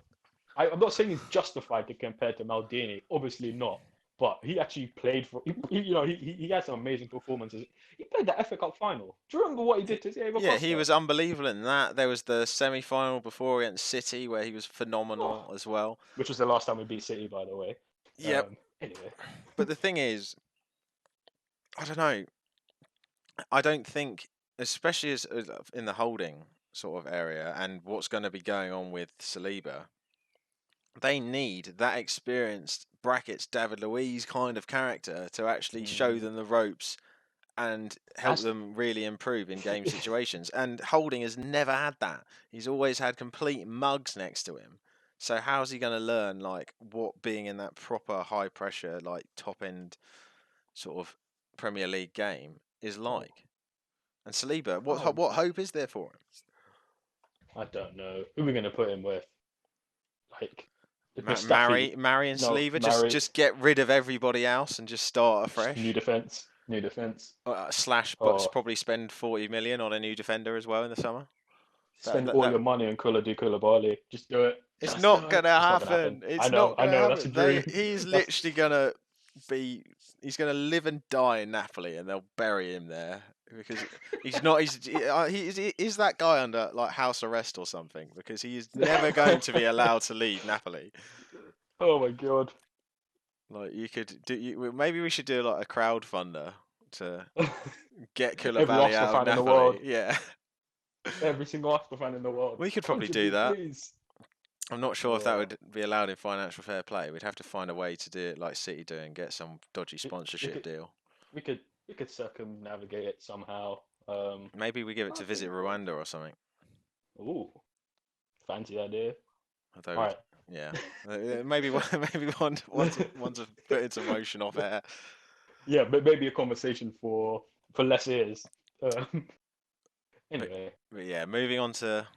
I'm not saying he's justified to compare to Maldini. Obviously not. But he actually played for. He had some amazing performances. He played the FA Cup final. Do you remember what he did to Diego Yeah, he Costa? was unbelievable in that. There was the semi-final before against City where he was Oh, phenomenal as well. which was the last time we beat City, by the way. Yep. Anyway, But the thing is, I don't know. I don't think, especially as in the Holding sort of area and what's going to be going on with Saliba, they need that experienced brackets David Luiz kind of character to actually show them the ropes and help as them really improve in game situations. And Holding has never had that. He's always had complete mugs next to him. So how's he going to learn like what being in that proper high pressure, like top end sort of Premier League game is oh, like? And Saliba, oh, what hope is there for him? I don't know who we're gonna put him with. Like Mustafi, Marry and no, Saliba, Mari, just get rid of everybody else and just start new afresh. defense, new defense. Slash, but Oh, probably spend 40 million on a new defender as well in the summer. spend all That your money on Koulibaly. Just do it. It's Just do not it. gonna It's not gonna happen. happen. It's not I gonna know. That's a happen. dream. He's That's literally gonna be. He's gonna live and die in Napoli, and they'll bury him there because he's not. He's that guy under like house arrest or something because he is never going to be allowed to leave Napoli. oh my god. Like you could do. Maybe we should do like a crowdfunder to get Every Koulibaly Arsenal out of fan in the world. Napoli. Yeah, Every single Arsenal fan in the world. we could probably do Contribute, that. please. I'm not sure if that Oh, would be allowed in financial fair play. We'd have to find a way to do it like City do and get some dodgy we, we sponsorship could deal. we could circumnavigate it somehow. Maybe we give it I to think Visit we could. Rwanda or something. Ooh, fancy idea. Although, All right. yeah, maybe maybe one to put into motion off air. Yeah, but maybe a conversation for less ears. But, Anyway. but yeah, moving on to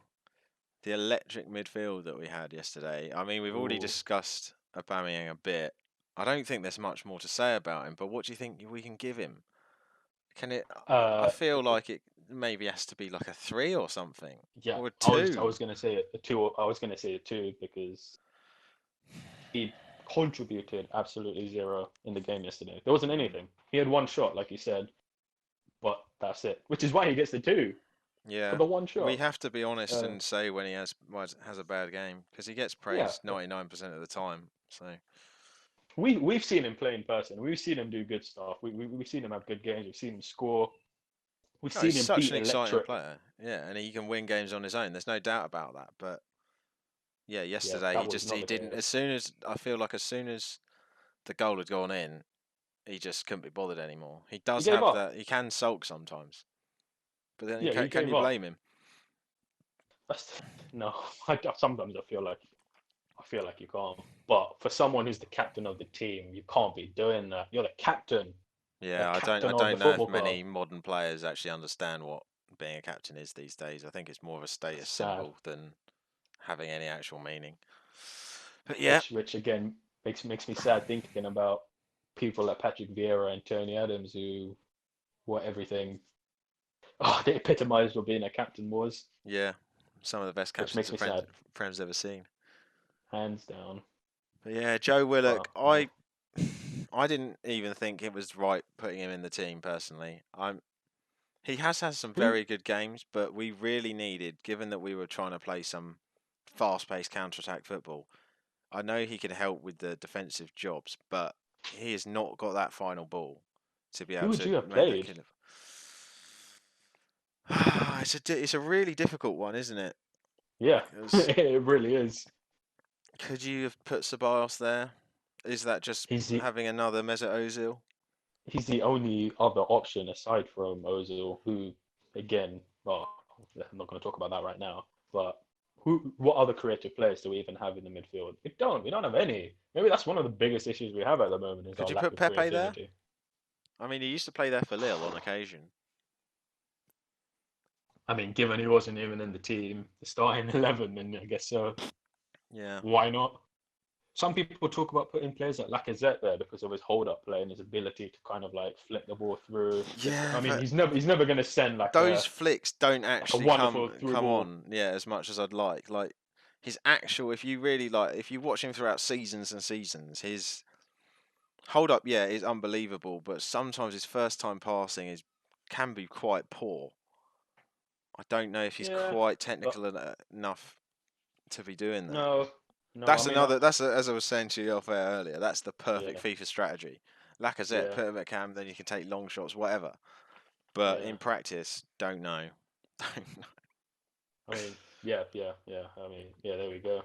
the electric midfield that we had yesterday. I mean, we've already Ooh. discussed Aubameyang a bit. I don't think there's much more to say about him. But what do you think we can give him? Can it? I Uh, feel like it maybe has to be like a 3 or something, yeah, or a I 2. was gonna say a two. I was gonna say a two because he contributed absolutely zero in the game yesterday. There wasn't Mm. anything. He had one shot, like you said, but that's it. Which is why he gets the two for Yeah, the one we shot. have to be honest Uh, and say when he has a bad game because he gets yeah, praised 99% of the time. So we've seen him play in person. We've seen him do good stuff. We've seen him have good games. We've seen him score. We've no, seen he's him such beat an exciting electric. player. Yeah, and he can win games on his own. There's no doubt about that. But Yeah, Yeah, yesterday that was not he the didn't. game. As soon as I feel like as soon as the goal had gone in, he just couldn't be bothered anymore. He He does gave have up. that. He can sulk sometimes, but then Yeah, he can gave you up. blame him? That's, no, sometimes I feel like you can't. But for someone who's the captain of the team, you can't be doing that. You're the Yeah, I captain of the don't know if football club. many modern players actually understand what being a captain is these days. I think it's more of a status That's sad. symbol than having any actual meaning. But yeah, Which again makes me sad thinking about people like Patrick Vieira and Tony Adams who were everything. Oh, they epitomised what being a captain was, yeah, some of the best which captains makes the me sad, Prem's ever seen. hands down. But yeah, Joe Willock, But yeah, I didn't even think it was right putting him in the team personally. He has had some who very good games, but we really needed, given that we were trying to play some fast-paced counter-attack football. I know he can help with the defensive jobs, but he has not got that final ball to be who able would to you have make that played? kill. It's a really difficult one, isn't it? Yeah, Because it really is. could you have put Ceballos there? Is that just He's the having another Mesut Ozil? he's the only other option aside from Ozil, who again, well, I'm not going to talk about that right now. But what other creative players do we even have in the midfield? We don't. We don't have any. Maybe that's one of the biggest issues we have at the moment is Could our you lack put of Pepe there? creativity. I mean, he used to play there for Lille on occasion. I mean, given he wasn't even in the team, the starting 11, then I guess so. Yeah. Why not? Some people talk about putting players like Lacazette there because of his hold-up play and his ability to kind of like flick the ball through. Yeah, I mean, but he's never going to send those flicks don't like a actually wonderful through come ball. on, yeah, as much as I'd like. Like his actual, if you really like, if you watch him throughout seasons and seasons, his hold up, yeah, is unbelievable. But sometimes his first time passing is can be quite poor. I don't know if he's Yeah, quite but technical enough to be doing that. no, no. I That's mean, another. As I was saying to you off air earlier. That's the perfect yeah, FIFA strategy. Lacazette, yeah, put him at cam, then you can take long shots, whatever. But yeah. in practice, don't know. Don't know. I mean, yeah, yeah, yeah. I mean, yeah. There we go.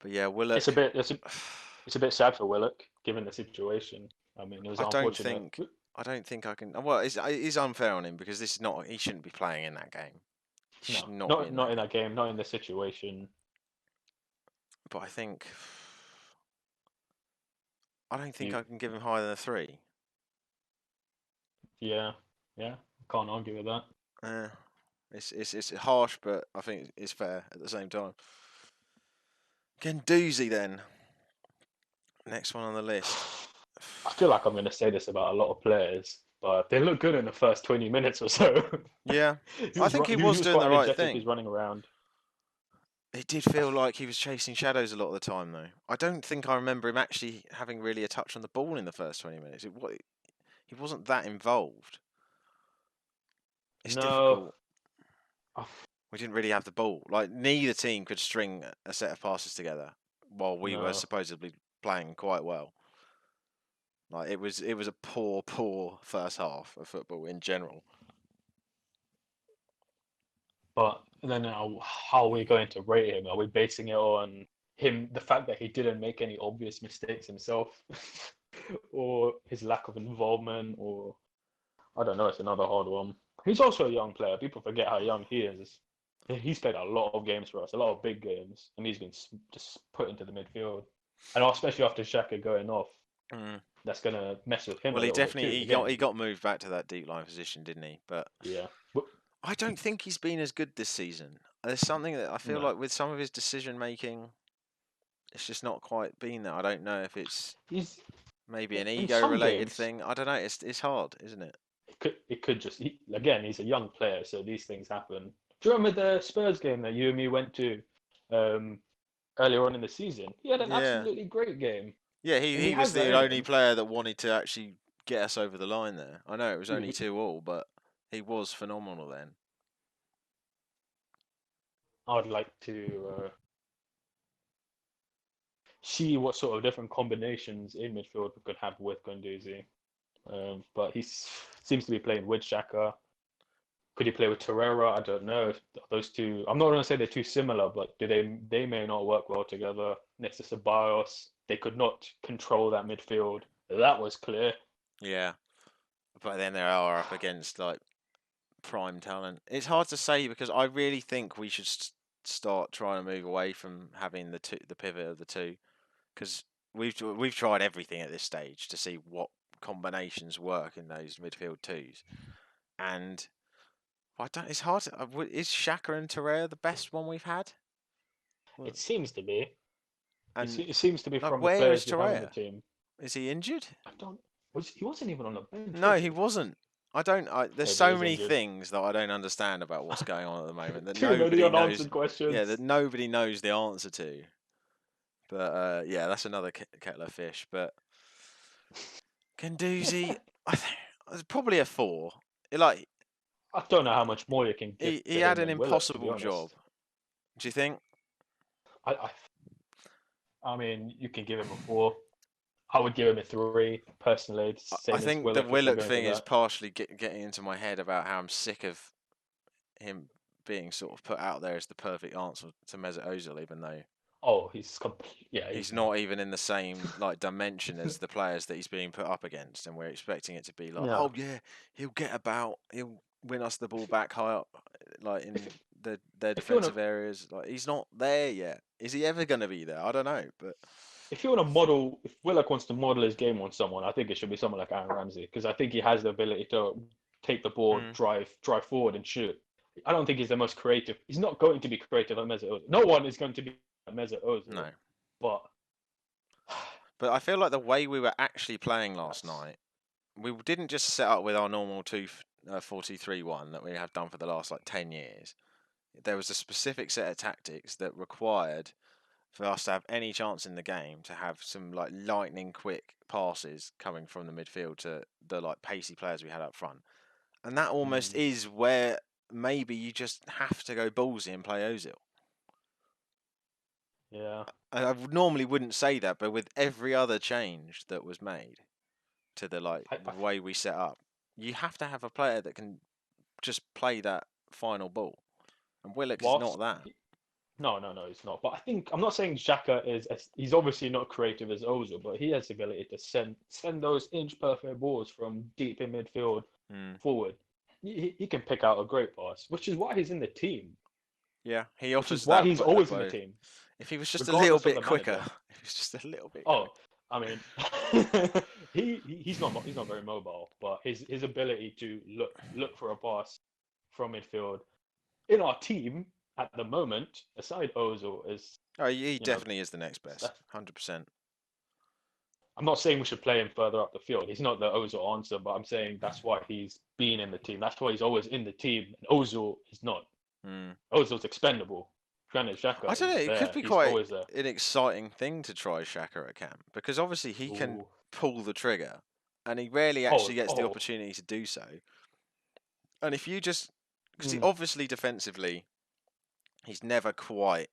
But yeah, It's a Willock. bit it's a bit sad for Willock given the situation. I mean, it was I don't unfortunate. think. I don't think I can. Well, it's unfair on him because this is not. He shouldn't be playing in that game. He should No, not be in not that in game. that game, not in this situation. But I don't think You, I can give him higher than a three. yeah, yeah. Can't argue with that. Uh, it's harsh, but I think it's fair at the same time. Gendouzi then. Next one on the list. I feel like I'm going to say this about a lot of players, but they look good in the first 20 minutes or so. Yeah, I think he He was was doing quite the right energetic. thing. He's running around. It did feel like he was chasing shadows a lot of the time, though. I don't think I remember him actually having really a touch on the ball in the first 20 minutes. He wasn't that involved. It's No, difficult. I- We didn't really have the ball. Like neither team could string a set of passes together while we were no. supposedly playing quite well. Like it was a poor first half of football in general. But then how are we going to rate him? Are we basing it on the fact that he didn't make any obvious mistakes himself, or his lack of involvement, or I don't know. It's another hard one. He's also a young player. People forget how young he is. He's played a lot of games for us, a lot of big games, and he's been just put into the midfield. And especially after Xhaka going off, Mm. that's gonna mess with him a Well, he little bit definitely too. Again, he got moved back to that deep line position, didn't he? But yeah, but I don't think he's been as good this season. There's something that I feel no, like with some of his decision making, it's just not quite been there. I don't know if it's he's maybe an in ego some related games. thing. I don't know. It's hard, isn't it? It could just again he's a young player, so these things happen. Do you remember the Spurs game that you and me went to um, earlier on in the season? He had an Yeah, absolutely great game, yeah. and he He was has that the in only him. player that wanted to actually get us over the line there. I know it was only He- 2-2, but he was phenomenal then. I'd like to see what sort of different combinations in midfield we could have with Gunduzi. But he seems to be playing with Xhaka. Could he play with Torreira? I don't know. Those two, I'm not going to say they're too similar, but they may not work well together. Next to Ceballos, they could not control that midfield. That was clear. Yeah, but then they are up against like prime talent. It's hard to say because I really think we should start trying to move away from having the pivot of the two, because we've tried everything at this stage to see what combinations work in those midfield twos, and I don't. It's hard. Is Xhaka and Torreira the best one we've had? It seems to be. And It seems to be like, from the where is players we have in the Torreira? team. Is he injured? I don't. He wasn't even on the bench, No, was he he? wasn't. I don't. There's Maybe so he's many injured. things that I don't understand about what's going on at the moment that Too many nobody knows. unanswered Yeah, questions. that nobody knows the answer to. But yeah, that's another kettle of fish. But Guendouzi, I think it's probably a 4. Like I don't know how much more you can give he to had him an than Willock, to be impossible job. honest. Do you think? I, I, I mean, you can give him a 4. I would give him a 3 personally, I same as think the Willock if we're Willock going for thing is that. partially getting into my head about how I'm sick of him being sort of put out there as the perfect answer to Mesut Ozil, even though Oh, yeah, he's he's not not. even in the same like dimension as the players that he's being put up against, and we're expecting it to be like, Yeah. oh yeah, he'll get about, he'll win us the ball back high up, like in If their if you wanna defensive areas. Like he's not there yet. Is he ever going to be there? I don't know, but if you wanna model, if Willock wants to model his game on someone, I think it should be someone like Aaron Ramsey because I think he has the ability to take the ball, mm, drive forward, and shoot. I don't think he's the most creative. He's not going to be creative at Mesut Ozil. No one is going to be at Mesut Ozil, no. but But I feel like the way we were actually playing last that's night, we didn't just set up with our normal 4-2-3-1 that we have done for the last like 10 years. There was a specific set of tactics that required for us to have any chance in the game to have some like lightning quick passes coming from the midfield to the like pacey players we had up front. And that almost mm, is where maybe you just have to go ballsy and play Ozil. yeah. And I normally wouldn't say that, but with every other change that was made to the like I, the way we set up, you have to have a player that can just play that final ball. And Willock is not whilst that. no, he's not. But I think I'm not saying Xhaka is. He's obviously not creative as Ozil, but he has the ability to send those inch perfect balls from deep in midfield Mm. forward. He can pick out a great pass, which is why he's in the team. Yeah, he Which is offers why that. he's always in the team, If he was just a little regardless of bit the quicker, manager. if he was just a little bit quicker. Oh, I mean, he's not very mobile, but his ability to look for a pass from midfield in our team at the moment, aside Ozil, is Oh, he you know definitely is the next best, 100%. I'm not saying we should play him further up the field. He's not the Ozil answer, but I'm saying that's why he's been in the team. That's why he's always in the team. And Ozil is not. Mm. Ozil's expendable. Granit I Xhaka don't know. is It could there. be He's quite always there. an exciting thing to try Xhaka at camp because obviously he can Ooh. pull the trigger, and he rarely Oh, actually gets the oh. opportunity to do so. And if you just, because he Mm. obviously defensively, he's never quite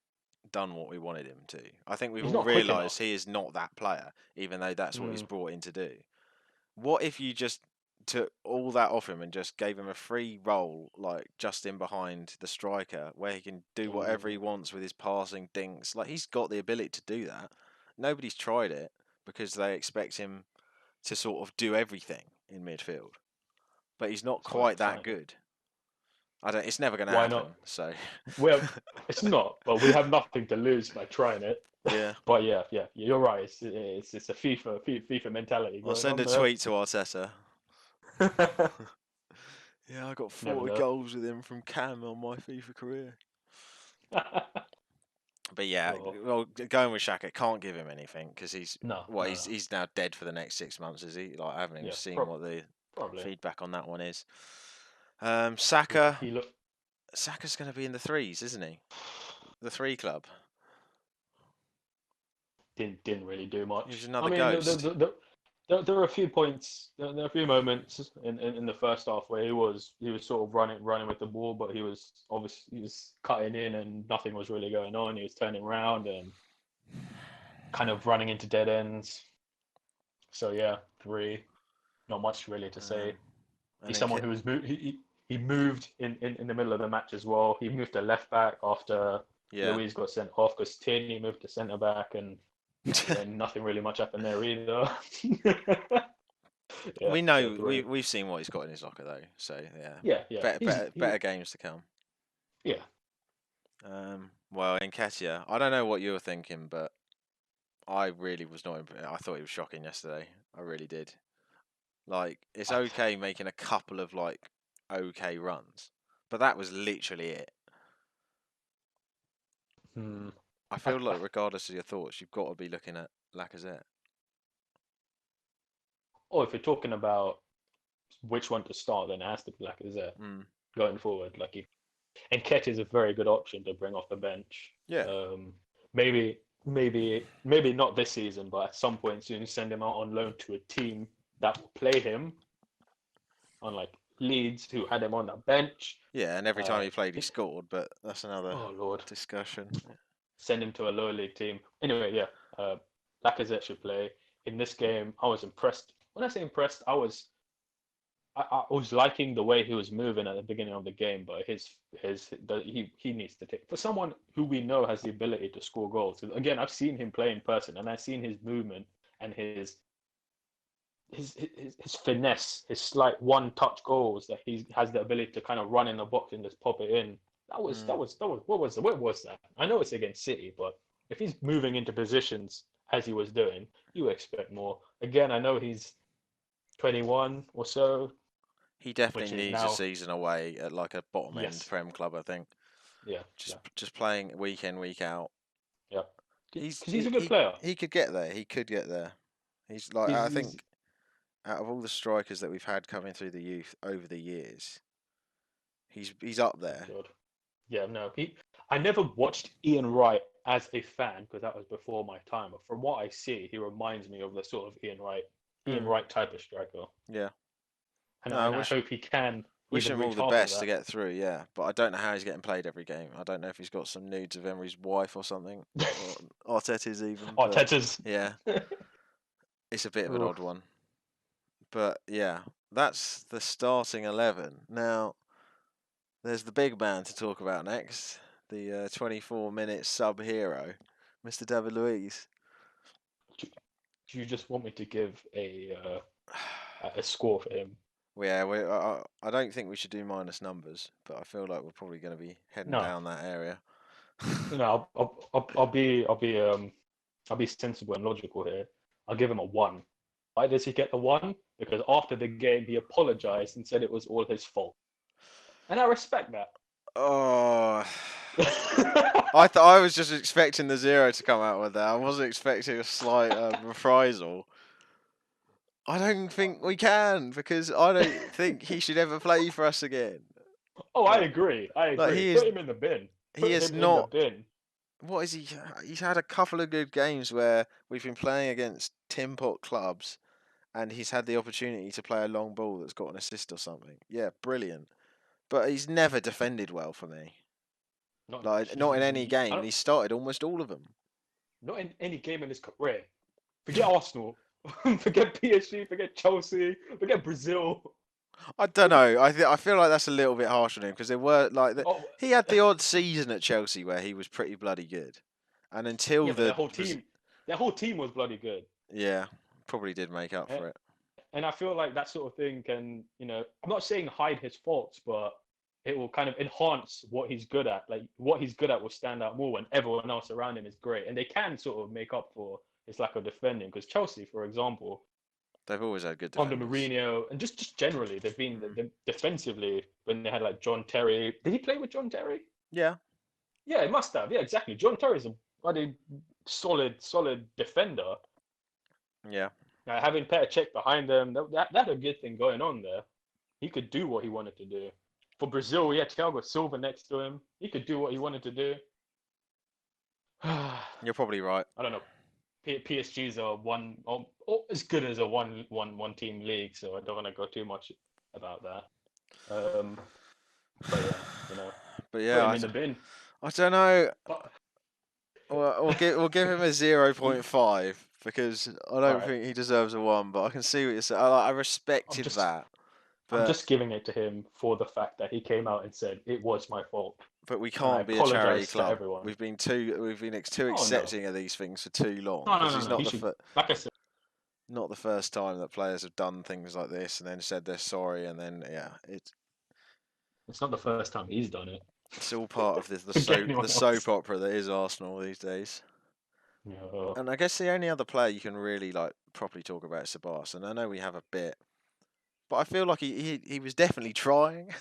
done what we wanted him to. I think we've He's all not quick realised enough. he is not that player, even though that's what he's Mm. brought in to do. What if you just took all that off him and just gave him a free role, like just in behind the striker, where he can do whatever he Ooh. wants with his passing dinks? Like he's got the ability to do that. Nobody's tried it because they expect him to sort of do everything in midfield, but he's not Sounds quite that exciting. good. I don't. It's never going to Why happen. not? So Well, it's not. But we have nothing to lose by trying it. yeah, But yeah, you're right. It's a FIFA mentality I'll going send on a there. tweet to Arteta. Yeah, I got Never 40 know. goals with him from Cam on my FIFA career. But yeah, Oh, well, going with Shaq, can't give him anything because he's no. he's now dead for the next 6 months, is he? Like I haven't even Yeah, seen what the probably. feedback on that one is. He, Saka, he looked. Saka's going to be in the threes, isn't he? The three club. Didn't really do He was much. I another mean, ghost. there were a few points, there were a few moments in the first half where he was sort of running with the ball, but he was cutting in and nothing was really going on. He was turning around and kind of running into dead ends. So yeah, 3, not much really to Um, say. and He's then someone who was he moved in the middle of the match as well. He moved to left back after Yeah. Luiz got sent off because Tierney moved to centre back, and then nothing really much happened there either. We know brilliant. we've seen what he's got in his locker though, so yeah, Yeah. better games to come. Yeah. Well, Nketiah, I don't know what you were thinking, but I really was not. I thought he was shocking yesterday. I really did. Like, it's okay making a couple of like okay runs, but that was literally it. Hmm. I feel like regardless of your thoughts, you've got to be looking at Lacazette. Or if you're talking about which one to start, then it has to be Lacazette Mm. going forward. Like, and Ket is a very good option to bring off the bench. Yeah. Maybe not this season, but at some point soon, send him out on loan to a team that will play him, unlike Leeds, who had him on the bench. Yeah, and every time he played, he scored, but that's another Lord, discussion. send him to a lower league team. Anyway, Lacazette should play in this game. I was impressed. When I say impressed, I was liking the way he was moving at the beginning of the game, but he needs to take, for someone who we know has the ability to score goals. Again, I've seen him play in person, and I've seen his movement and his finesse, his slight one-touch goals that he has the ability to kind of run in the box and just pop it in. That was what was that? I know it's against City, but if he's moving into positions as he was doing, you expect more. Again, I know he's 21 or so. He definitely needs a season away at like a bottom end Prem club, I think. Yeah. Just playing week in, week out. Yeah. Because he's a good player. He could get there. He could get there. He's like, I think out of all the strikers that we've had coming through the youth over the years, he's up there. Good. Yeah, no. I never watched Ian Wright as a fan because that was before my time. But from what I see, he reminds me of the sort of Ian Wright type of striker. Yeah. And I hope he can. Wish him all the best to get through, yeah. But I don't know how he's getting played every game. I don't know if he's got some nudes of Emery's wife or something. Or Arteta's even. Arteta's. Yeah. It's a bit of an odd one. But yeah, that's the starting 11. Now, there's the big man to talk about next. The 24-minute sub-hero, Mr. David Luiz. Do you just want me to give a score for him? Yeah, I don't think we should do minus numbers, but I feel like we're probably going to be heading down that area. No, I'll be sensible and logical here. I'll give him a 1. Why does he get the 1? Because after the game he apologized and said it was all his fault, and I respect that. Oh, I was just expecting the 0 to come out with that. I wasn't expecting a slight reprisal. I don't think we can, because I don't think he should ever play for us again. Oh, I agree. Put him in the bin. He is not. What is he? He's had a couple of good games where we've been playing against tin pot clubs, and he's had the opportunity to play a long ball that's got an assist or something. Yeah, brilliant. But he's never defended well for me. Not in any game. He started almost all of them. Not in any game in his career. Forget Arsenal. Forget PSG. Forget Chelsea. Forget Brazil. I don't know. I feel like that's a little bit harsh on him, because there were he had the odd season at Chelsea where he was pretty bloody good, and until their whole team was bloody good. Yeah, probably did make up for it. And I feel like that sort of thing can, I'm not saying hide his faults, but it will kind of enhance what he's good at. Like, what he's good at will stand out more when everyone else around him is great, and they can sort of make up for his lack of defending. Because Chelsea, for example, they've always had good defenders. Under Mourinho, and just generally, they've been defensively, when they had like John Terry. Did he play with John Terry? Yeah. Yeah, he must have. Yeah, exactly. John Terry's a bloody solid defender. Yeah. Having Petr Cech behind them, that had a good thing going on there. He could do what he wanted to do. For Brazil, he had Thiago Silva next to him. He could do what he wanted to do. You're probably right. I don't know. PSG's a as good as a one team league, so I don't want to go too much about that. But yeah, But yeah, put him in the bin. I don't know. We'll give him a 0.5, because I don't think he deserves a 1. But I can see what you're saying. I respected that. I'm But just giving it to him for the fact that he came out and said it was my fault, we and I can't be a charity apologize to club. everyone. We've been too Oh no, accepting of these things for too long. no, no, Because no, he's no. not He should, the like I said, not the first time that players have done things like this and then said they're sorry, and then yeah, it's not the first time he's done it. it's all part of Forget the anyone soap else. opera that is Arsenal these days. No. And I guess the only other player you can really like properly talk about is Sabas, and I know we have a bit, but I feel like he was definitely trying.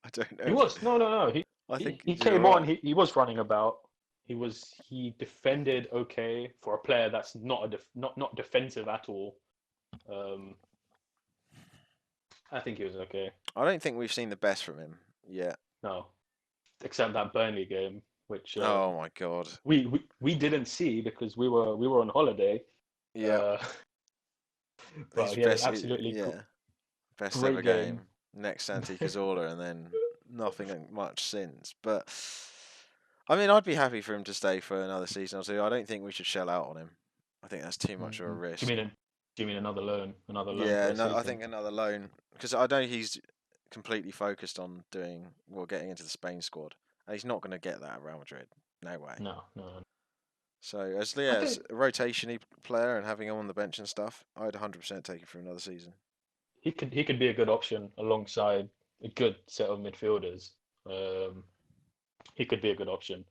I don't know. He was no. I He think he you're came on. right. He was running about. He defended okay for a player that's not defensive at all. Um, I think he was okay. I don't think we've seen the best from him yet. No, except that Burnley game, which Oh my god. we didn't see because we were on holiday. Yeah, Uh, his but yeah, best. absolutely Yeah, best ever great game game. next Santi Cazorla, and then nothing much since. But I mean, I'd be happy for him to stay for another season or two. I don't think we should shell out on him. I think that's too much of a Do you risk. mean do you mean another loan? Another loan for Yeah, a no, I season? think another loan because I know he's completely focused on getting into the Spain squad, and he's not going to get that at Real Madrid. No way. No, no. So I as think a rotation player and having him on the bench and stuff, I'd 100% take him for another season. he could be a good option alongside a good set of midfielders. Um, he could be a good option.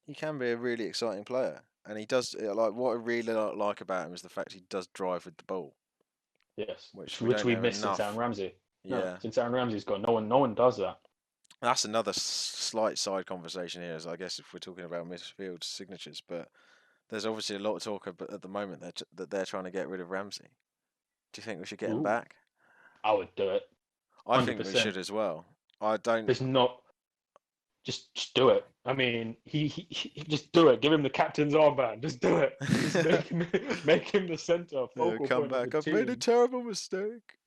He can be a really exciting player, and he does like what I really like about him is the fact he does drive with the ball, Yes, which we which don't we have missed since Aaron enough. Ramsey. No, Yeah, since Aaron Ramsey's gone, no one does that. that's another slight side conversation here. Is I guess if we're talking about midfield signatures, but there's obviously a lot of talk at the moment that they're trying to get rid of Ramsey. Do you think we should get him Ooh, back? I would do it, I think we 100%. should as well. I don't. There's not just do it. I mean, he just do it. Give him the captain's armband. Just do it. Just make him the center focal Come point of the back. I've made a team. terrible mistake.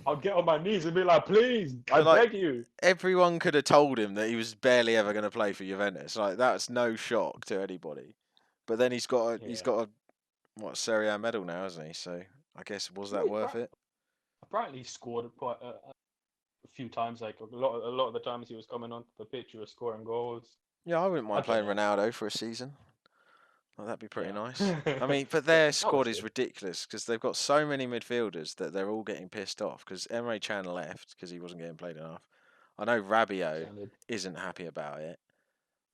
I'll get on my knees and be like, please, I Like beg you. everyone could have told him that he was barely ever going to play for Juventus. Like that's no shock to anybody. But then he's Yeah. got a what Serie A medal now, hasn't he? So I guess was that worth it? Apparently, he scored quite a few times. Like a lot of the times he was coming onto the pitch, he was scoring goals. Yeah, I wouldn't I mind don't playing know. Ronaldo for a season. Well, that'd be pretty Yeah. nice. I mean, but Yeah, their that was squad is good. ridiculous because they've got so many midfielders that they're all getting pissed off because Emre Can left because he wasn't getting played enough. I know Rabiot Standard. isn't happy about it.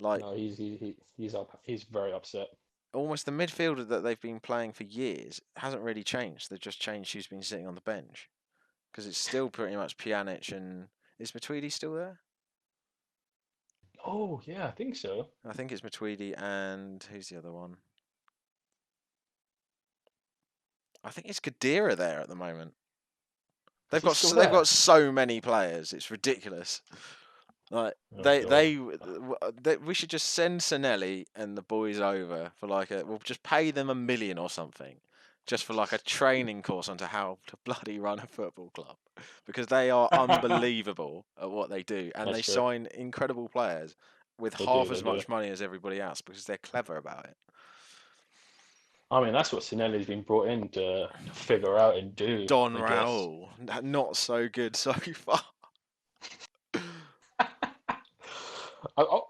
Like No, he's up. He's very upset. almost the midfielder that they've been playing for years hasn't really changed. They've just changed who's been sitting on the bench because it's still pretty much Pjanic and is Matuidi still there? Oh yeah, I think so. I think it's Matuidi and who's the other one? I think it's Kadira there at the moment. Is he still They've there? got so many players. It's ridiculous. Like Oh god. we should just send Sanelli and the boys over for like we'll just pay them $1 million or something, just for like a training course onto how to bloody run a football club, because they are unbelievable at what they do, and That's they true. sign incredible players with They half do. They as do. much money as everybody else because they're clever about it. I mean, that's what Sinelli's been brought in to figure out and do, Don I guess. Raul, not so good so far. I,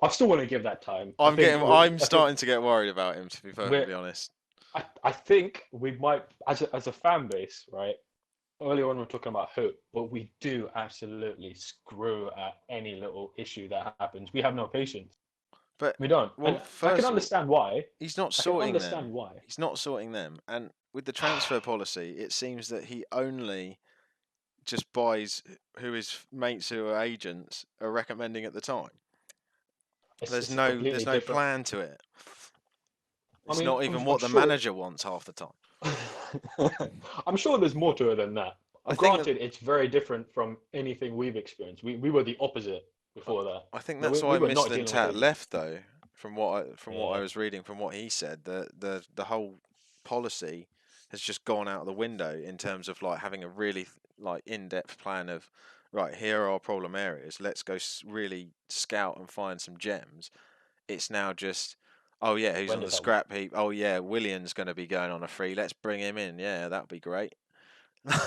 I still want to give that time. I think I'm starting to get worried about him, to be we're, perfectly honest. I think we might, as a fan base, right? Earlier on, we were talking about hope, but we do absolutely screw at any little issue that happens. We have no patience. But We don't, well, and I can first of all, understand why. he's not I can sorting them. understand why. He's not sorting them. And with the transfer policy, it seems that he only just buys who his mates who are agents are recommending at the time. It's a completely There's no different. plan to it. I It's mean, not even I'm what the sure. manager wants half the time. I'm sure there's more to it than that. I think Granted, it's very different from anything we've experienced. We were the opposite before that. I think No, that's we why were not Mr. dealing with Tat agents. left though. From what I Yeah. was reading, from what he said, the whole policy has just gone out the window in terms of like having a really like in-depth plan of right, here are our problem areas. Let's go really scout and find some gems. It's now just oh yeah, who's When on the does that? scrap heap? Oh yeah, William's going to be going on a free. Let's bring him in. Yeah, that'd be great. Yeah,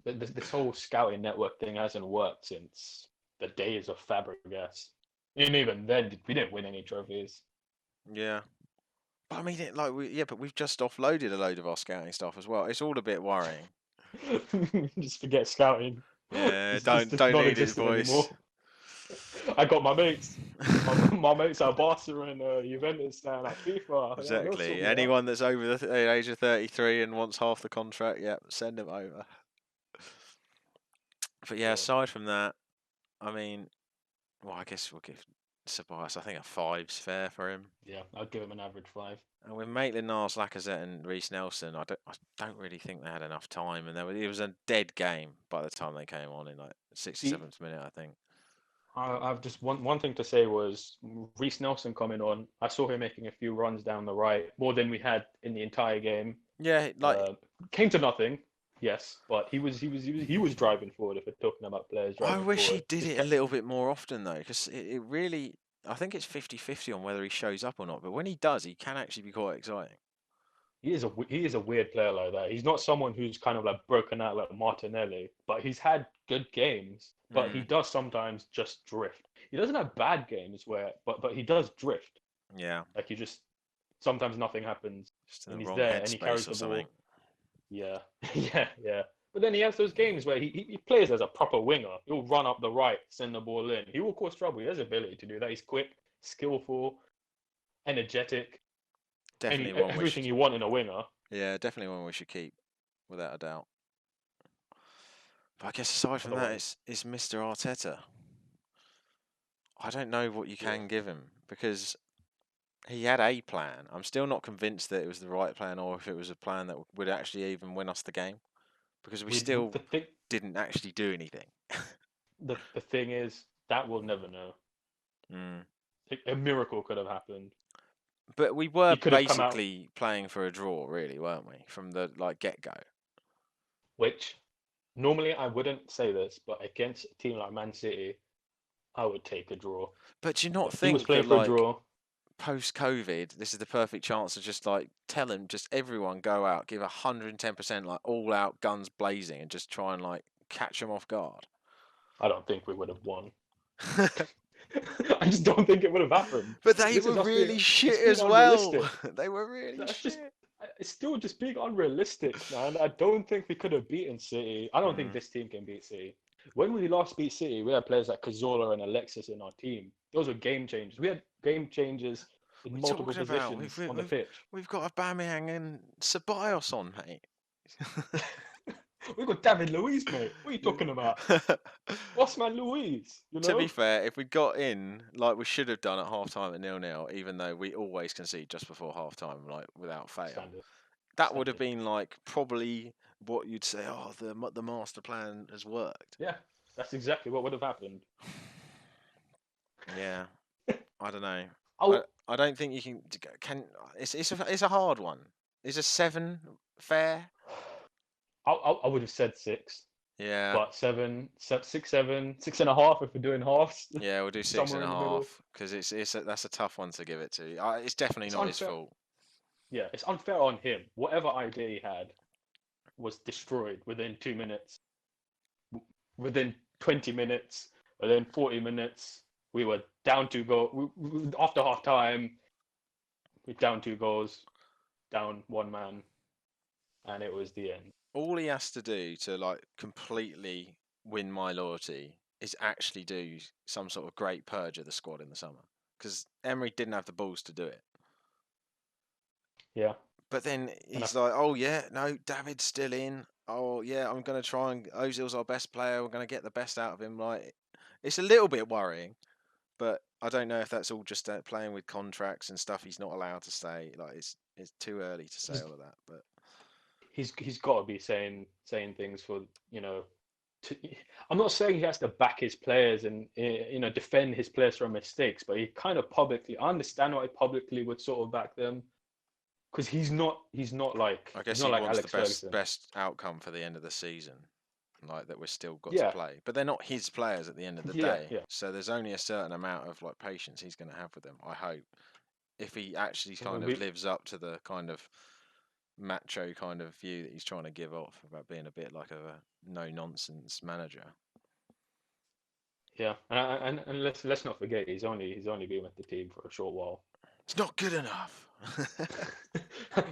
but this whole scouting network thing hasn't worked since the days of Fabregas. And even then, we didn't win any trophies. Yeah. But I mean, but we've just offloaded a load of our scouting stuff as well. It's all a bit worrying. Just forget scouting. Yeah, It's don't just don't need it, non-existent boys. anymore. I got my mates. My mates are Barca and Juventus now, like FIFA. Yeah, they'll sort Exactly. me out. Anyone that's over the age of 33 and wants half the contract, yep, send them over. But yeah, Yeah, aside from that, I mean, well, I guess we'll give Ceballos. I think a five's fair for him. yeah, I'd give him an average 5. And with Maitland-Niles, Lacazette, and Reece Nelson, I don't really think they had enough time, and it was a dead game by the time they came on in like See, 67th minute, I think. I've just one thing to say was Reece Nelson coming on. I saw him making a few runs down the right, more than we had in the entire game. Yeah, like Came to nothing, yes, but he was driving forward. If we're talking about players I driving wish he forward, did just it a kept. little bit more often though, because it really, I think it's 50-50 on whether he shows up or not. But when he does, he can actually be quite exciting. He is a weird player like that. He's not someone who's kind of like broken out like Martinelli, but he's had good games. But he Mm, does sometimes just drift. He doesn't have bad games but he does drift. yeah, Like he just sometimes nothing happens just in and the he's wrong there and he carries headspace or the something. ball. Yeah, yeah. But then he has those games where he plays as a proper winger. He'll run up the right, send the ball in. He will cause trouble. He has the ability to do that. He's quick, skillful, energetic, Definitely one we everything should, you want in a winger. yeah, definitely one we should keep without a doubt. But I guess aside from that, Otherwise, it's Mr. Arteta. I don't know what you yeah. can give him because he had a plan. I'm still not convinced that it was the right plan or if it was a plan that would actually even win us the game because we We still didn't actually do anything. the thing is that we'll never know. Mm. A miracle could have happened. But we were He could have come out, basically playing for a draw, really, weren't we, from the get go? which normally I wouldn't say this, but against a team like Man City, I would take a draw. But do you not If he was think that playing for a draw, post COVID, this is the perfect chance to just tell him, just everyone go out, give 110%, all out, guns blazing, and just try and catch them off guard. I don't think we would have won. I just don't think it would have happened. But they This were is us being really it's shit being as well. unrealistic. They were really That's just shit. it's still just being unrealistic, man. I don't think we could have beaten City. I don't think Mm. this team can beat City. When we last beat City, we had players like Cazorla and Alexis in our team. Those were game changers. We had game changers in We're multiple talking about positions on the pitch. we've got Aubameyang and Ceballos on, mate. We got David Luiz, mate. What are you talking about? Osman Luiz, you To be know? fair, if we'd got in like we should have done at half time at 0-0, even though we always concede just before half time, without fail, Standard. that would have Standard. been probably what you'd say, oh, the master plan has worked. Yeah, that's exactly what would have happened. Yeah, I don't know. I I'll, I don't think you can. It's a hard one. Is a 7 fair? I would have said 6. Yeah, But 6, 7, 6.5 if we're doing halves, yeah, we'll do six somewhere and a in the middle. half because that's a tough one to give it to. It's definitely It's not his unfair. fault. Yeah, it's unfair on him. Whatever idea he had was destroyed within 2 minutes, within 20 minutes, within 40 minutes. We were down 2 goals. After half time, we're down 2 goals, down one man, and it was the end. All he has to do to completely win my loyalty is actually do some sort of great purge of the squad in the summer because Emery didn't have the balls to do it. Yeah. But then And I, he's like, oh yeah, no, David's still in. Oh yeah, I'm gonna try and Ozil's our best player. We're gonna get the best out of him. It's a little bit worrying, but I don't know if that's all just playing with contracts and stuff. He's not allowed to say. It's too early to say all of that. But he's got to be saying things for to, I'm not saying he has to back his players and defend his players from mistakes, but he kind of publicly. I understand why he publicly would sort of back them because he's not like I he's guess not he like wants the Alex Ferguson. best outcome for the end of the season, that we're still got to Yeah, play. But they're not his players at the end of the yeah, day, yeah. so there's only a certain amount of patience he's going to have with them. I hope if he actually Well, kind of lives up to the kind of macho kind of view that he's trying to give off about being a bit like a no nonsense manager. Yeah, and let's not forget he's only been with the team for a short while. It's not good enough.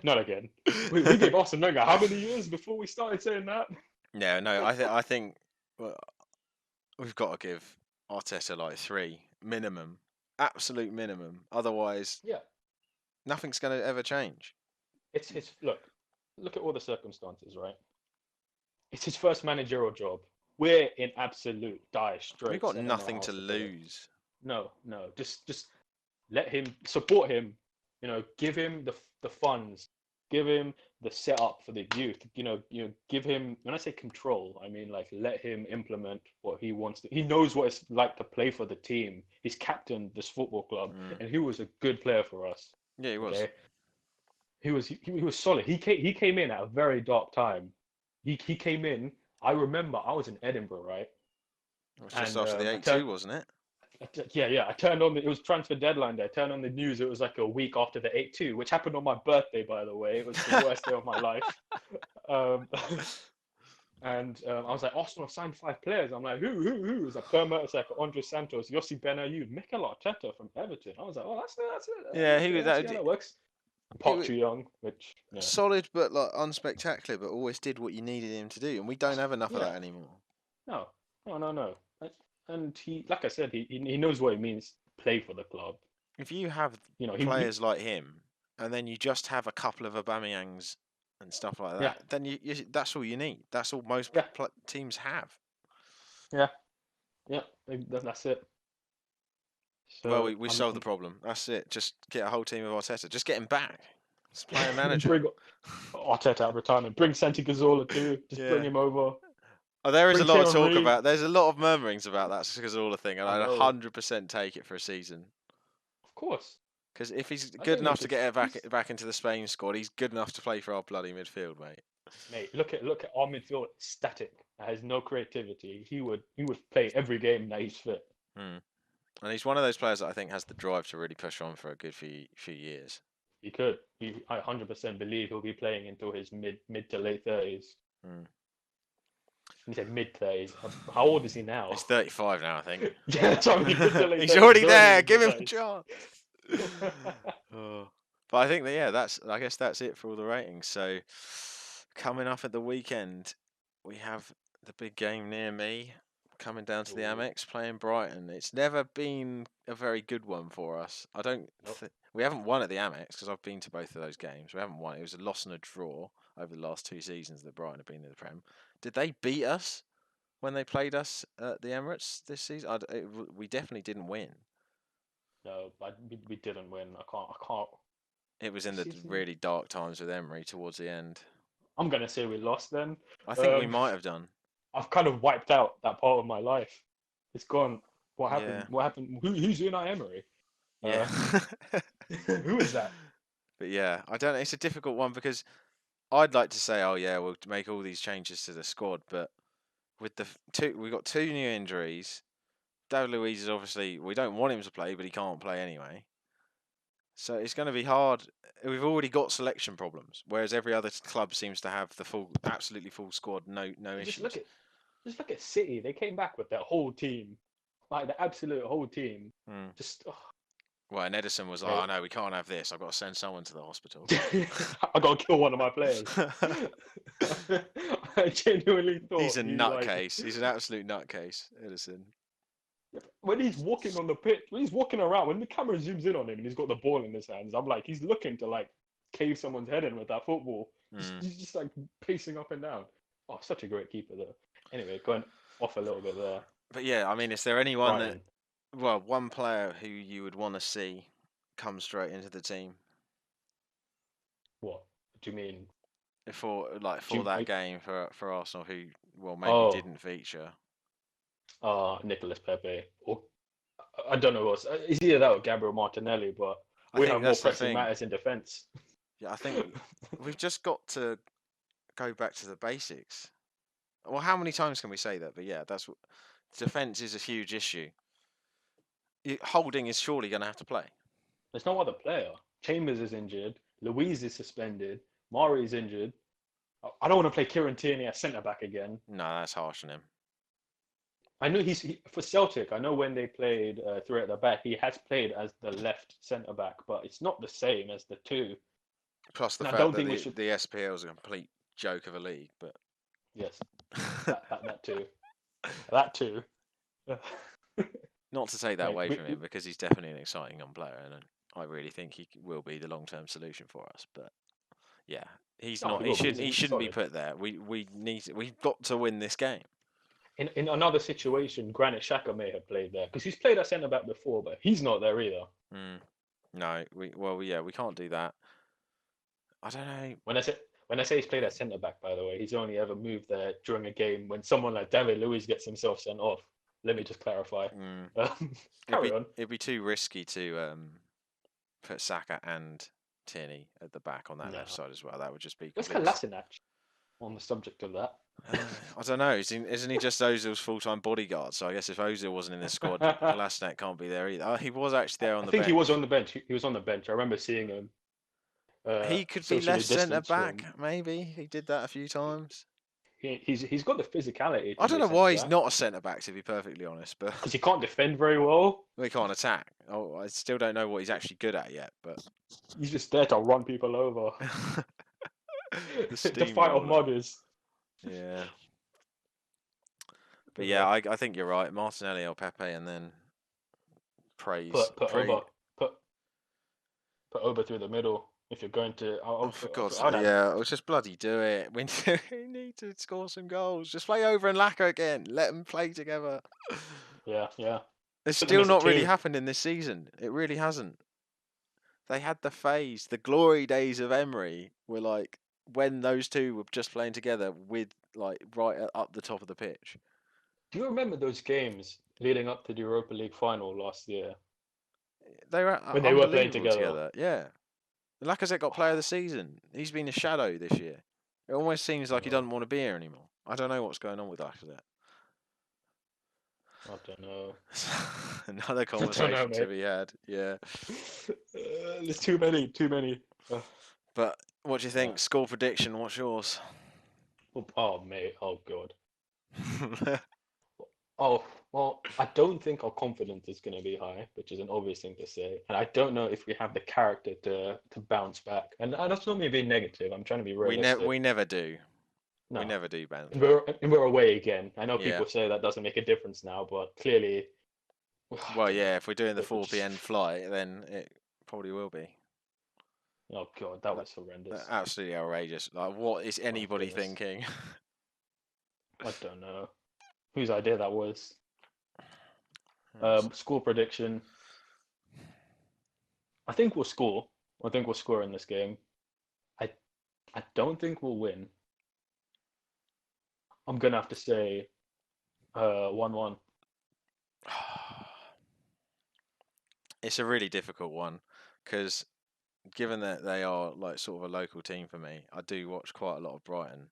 Not again. We gave Arsene Wenger how many years before we started saying that? No. I think well, we've got to give Arteta like 3 minimum, absolute minimum. Otherwise, Yeah, nothing's going to ever change. it's his look at all the circumstances, right? It's his first managerial job. We're in absolute dire We've straits. got I don't know nothing how to else to put it. lose. No, just let him support him. Give him the funds, give him the setup for the youth. Give him. When I say control, I mean like let him implement what he wants to. He knows what it's like to play for the team. He's captained this football club, and he was a good player for us. Yeah, he was. Okay, he was solid. He came in at a very dark time. He came in. I remember I was in Edinburgh, right? It was just And after the I 8-2, turned wasn't it? yeah. I turned on it was transfer deadline day. I turned on the news. It was like a week after the 8-2, which happened on my birthday, by the way. It was the worst day of my life. Um, and I was like, Arsenal have signed 5 players. I'm like, who? It was like Per Mertesacker, Andre Santos, Yossi Benayoun, Mikel Arteta from Everton. I was like, oh, that's it. Yeah, he was Let's see how that works. it Park was Chu Young, which solid but like unspectacular, but always did what you needed him to do, and we don't have enough of yeah, that anymore. no. And he, like I said, he knows what it means to play for the club. If you have He players like him, and then you just have a couple of Aubameyangs and stuff like yeah, that, then that's all you need. That's all most yeah, teams have. yeah, yeah. That's it. Well, So we solved the problem. That's it. Just get a whole team of Arteta. Just get him back. Just play a I'm manager. bring Arteta out of retirement. Bring Santi Cazorla too. Just bring Yeah. him over. Oh, there is a Bring lot of Kieran talk Reid. about. There's a lot of murmurings about that Cazorla thing, and I I'd know, 100% take it for a season. of course. Because if he's I good don't enough make to it. get it back into the Spain squad, he's good enough to play for our bloody midfield, mate. Mate, look at our midfield. Static. It has no creativity. He would play every game that he's fit. Hmm. And he's one of those players that I think has the drive to really push on for a good few years. He could. I 100% believe he'll be playing until his mid to late 30s. Hmm. He said mid 30s. How old is he now? He's 35 now, I think. Yeah, so I mean, mid to late He's 30s. already there. in Give the him a 30s. chance. Oh. But I think that I guess that's it for all the ratings. So coming up at the weekend, we have the big game near me coming down to the Ooh, Amex playing Brighton. It's never been a very good one for us. I don't. nope. We haven't won at the Amex because I've been to both of those games. We haven't won. It was a loss and a draw over the last 2 seasons that Brighton have been in the Prem. Did they beat us when they played us at the Emirates this season? We definitely didn't win. No, we didn't win. I can't. It was in the Season. really dark times with Emery towards the end. I'm gonna say we lost then. I think we might have done. I've kind of wiped out that part of my life. It's gone. What happened? Yeah. What happened? Who's Unai Emery? Yeah. Who is that? But yeah, I don't know. It's a difficult one because I'd like to say, oh yeah, we'll make all these changes to the squad, but with we got 2 new injuries. David Luiz is obviously we don't want him to play, but he can't play anyway. So it's going to be hard. We've already got selection problems, whereas every other club seems to have the absolutely full squad, no issues. Just look at City. They came back with their whole team, like the absolute whole team. Just. Well, and Edison was like, "Oh no, we can't have this. I've got to send someone to the hospital. I got to kill one of my players." I genuinely thought he's a nutcase. He's an absolute nutcase, Edison. When he's walking on the pitch, when he's walking around, when the camera zooms in on him and he's got the ball in his hands, I'm like, he's looking to like cave someone's head in with that football. He's just like pacing up and down. Oh, such a great keeper though. Anyway, going off a little bit there. But yeah, I mean, is there anyone one player who you would want to see come straight into the team? What do you mean? For that game for Arsenal, who didn't feature. Nicolas Pepe. Or I don't know what's. It's either that or Gabriel Martinelli, but we have more pressing matters in defence. Yeah, I think we've just got to go back to the basics. Well, how many times can we say that? But yeah, that's what defence is a huge issue. Holding is surely going to have to play. There's no other player. Chambers is injured. Luiz is suspended. Mari's injured. I don't want to play Kieran Tierney at centre back again. No, that's harsh on him. I know for Celtic. I know when they played three at the back, he has played as the left centre back, but it's not the same as the two. Plus the And I fact don't that think we should. the SPL is a complete joke of a league, but Yes, that too. That too. not to take that Mate, away from him because he's definitely an exciting young player, and I really think he will be the long-term solution for us. But yeah, he's no, not. he He will be. shouldn't. He He's shouldn't be solid. put there. We've got to win this game. In another situation, Granit Xhaka may have played there because he's played at centre back before, but he's not there either. No, we can't do that. I don't know. When I say he's played at centre back, by the way, he's only ever moved there during a game when someone like David Luiz gets himself sent off. Let me just clarify. Carry on. It'd be too risky to put Saka and Tierney at the back on that left side as well. That would just be. Where's complete. Kolasinac on the subject of that? I don't know. Isn't he just Ozil's full-time bodyguard? So I guess if Ozil wasn't in the squad, Kolasinac can't be there either. He was actually there on the bench. I think he was on the bench. He was on the bench. I remember seeing him. He could be left centre back. Maybe he did that a few times. He's got the physicality. I don't know why he's not a centre back, to be perfectly honest, but because he can't defend very well. He can't attack. Oh, I still don't know what he's actually good at yet, but he's just there to run people over. The fight of modders. Yeah. But yeah, I think you're right. Martinelli or Pepe, and then praise. Put Oba through the middle. If you're going to, for God's sake, I'll just bloody do it. We need to score some goals. Just play over and Lacquer again. Let them play together. Yeah. It's still not really happened in this season. It really hasn't. They had the phase, the glory days of Emery were like when those two were just playing together with like right up the top of the pitch. Do you remember those games leading up to the Europa League final last year? They were when they were playing together. Yeah. Lacazette got player of the season. He's been a shadow this year. It almost seems like he doesn't want to be here anymore. I don't know what's going on with Lacazette. I don't know. Another conversation to be had. Yeah. There's too many. But what do you think? Score prediction, what's yours? Oh, mate. Oh, God. Oh, well, I don't think our confidence is going to be high, which is an obvious thing to say. And I don't know if we have the character to bounce back. And that's not me being negative. I'm trying to be realistic. We never do. No. We never do bounce back. And we're away again. I know people say that doesn't make a difference now, but clearly... Well, yeah, if we're doing the 4 p.m. flight, then it probably will be. Oh, God, that was horrendous. Absolutely outrageous. Like, what is anybody thinking? I don't know. Whose idea that was? Score prediction. I think we'll score. I think we'll score in this game. I don't think we'll win. I'm gonna have to say 1-1. It's a really difficult one because given that they are like sort of a local team for me, I do watch quite a lot of Brighton.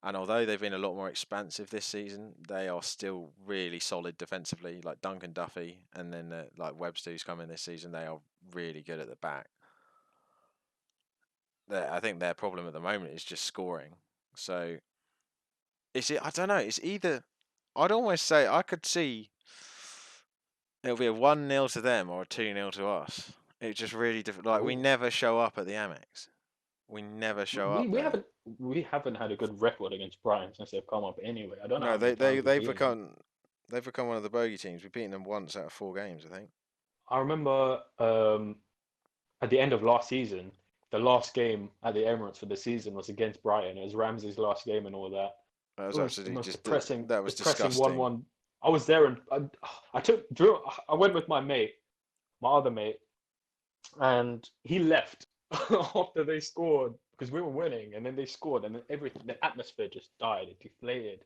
And although they've been a lot more expansive this season, they are still really solid defensively. Like Duncan Duffy and then like Webster who's come in this season, they are really good at the back. I think their problem at the moment is just scoring. So I don't know. It's either I'd almost say I could see it'll be a 1-0 to them or a 2-0 to us. It's just really different. Like we never show up at the Amex. We never show up. We haven't had a good record against Brighton since they've come up anyway. I don't know. No, they've become one of the bogey teams. We've beaten them once out of 4 games, I think. I remember at the end of last season, the last game at the Emirates for the season was against Brighton. It was Ramsey's last game and all that. That was absolutely just depressing. That was depressing disgusting. 1-1. I was there and I went with my other mate, and he left after they scored because we were winning, and then they scored, and then the atmosphere just died. It deflated,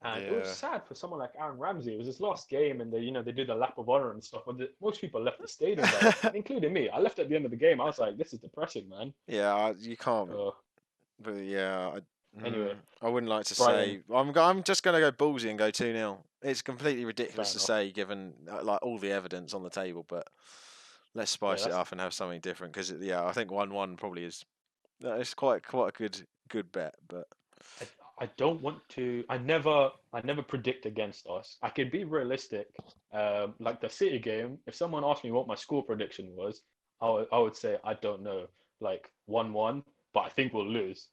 and it was sad for someone like Aaron Ramsey. It was his last game, and they did the lap of honor and stuff. But most people left the stadium, including me. I left at the end of the game. I was like, "This is depressing, man." Yeah, you can't. But yeah. Anyway, I wouldn't like to say. I'm just going to go ballsy and go 2-0. It's completely ridiculous to say given like all the evidence on the table, but let's spice it up and have something different because I think 1-1 probably is That is quite a good bet, but I, I don't want to. I never predict against us. I can be realistic. Like the City game, if someone asked me what my score prediction was, I would say I don't know, like 1-1, but I think we'll lose.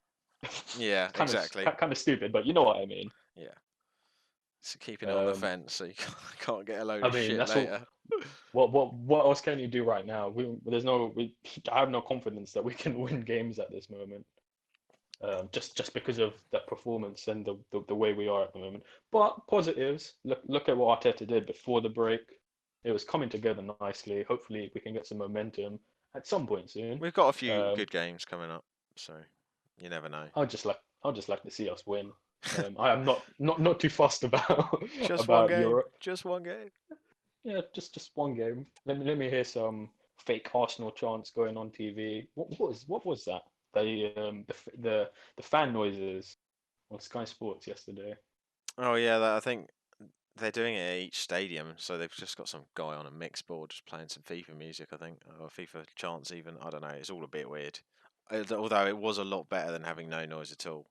yeah, kind of exactly. kind of stupid, but you know what I mean. Yeah, so keeping it on the Um, fence so you can't get a load I of mean shit that's what later. what else can you do right now? I have no confidence that we can win games at this moment. Just because of the performance and the way we are at the moment. But positives, look at what Arteta did before the break. It was coming together nicely. Hopefully, we can get some momentum at some point soon. We've got a few Um, good games coming up, so you never know. I'd just like to see us win. I am not too fussed about Just one about game, Europe. just one game. Yeah, just one game. Let me hear some fake Arsenal chants going on TV. What was that? The fan noises on Sky Sports yesterday. Oh yeah, I think they're doing it at each stadium, so they've just got some guy on a mix board just playing some FIFA music, I think, or FIFA chants even. I don't know. It's all a bit weird. Although it was a lot better than having no noise at all.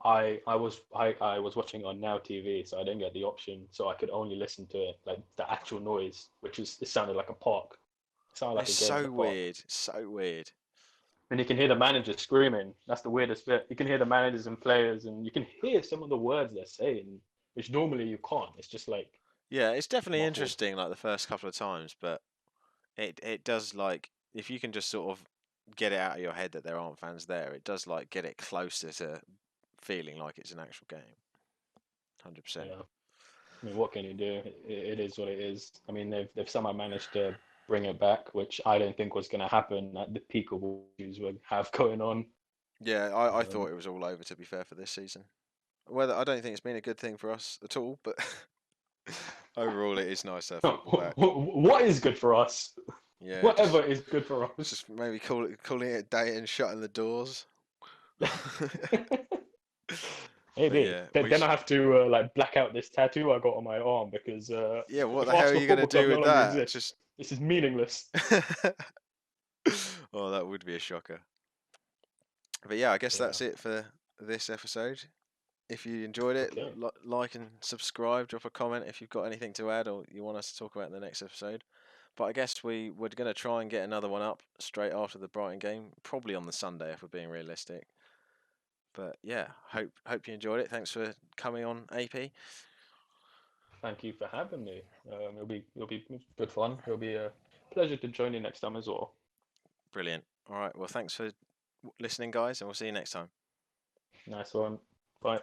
I was watching on Now TV, so I didn't get the option, so I could only listen to it like the actual noise, it sounded like a park. It sounded like It's a game in so a park. weird, so weird. And you can hear the manager screaming. That's the weirdest bit. You can hear the managers and players, and you can hear some of the words they're saying, which normally you can't. It's just like Yeah, it's definitely muffled. interesting, like the first couple of times, but it does like if you can just sort of get it out of your head that there aren't fans there, it does like get it closer to feeling like it's an actual game. 100%. Yeah. I mean, what can you do? It is what it is. I mean, they've somehow managed to bring it back, which I don't think was going to happen at the peak of what issues we have going on. Yeah, I Um, thought it was all over to be fair for this season. Whether I don't think it's been a good thing for us at all, but overall it is nice to have football back. what is good for us? Yeah, Whatever is good for us. just maybe calling it a day and shutting the doors. But Maybe. yeah, Then I have to like black out this tattoo I got on my arm because yeah. What if the hell are Arsenal you gonna Football Club do no with longer that? exists, Just this is meaningless. oh, that would be a shocker. But yeah, I guess Yeah. that's it for this episode. If you enjoyed it, Okay. like and subscribe. Drop a comment if you've got anything to add or you want us to talk about in the next episode. But I guess we're going to try and get another one up straight after the Brighton game, probably on the Sunday if we're being realistic. But yeah, hope you enjoyed it. Thanks for coming on, AP. Thank you for having me. It'll be good fun. It'll be a pleasure to join you next time as well. Brilliant. All right. Well, thanks for listening, guys, and we'll see you next time. Nice one. Bye.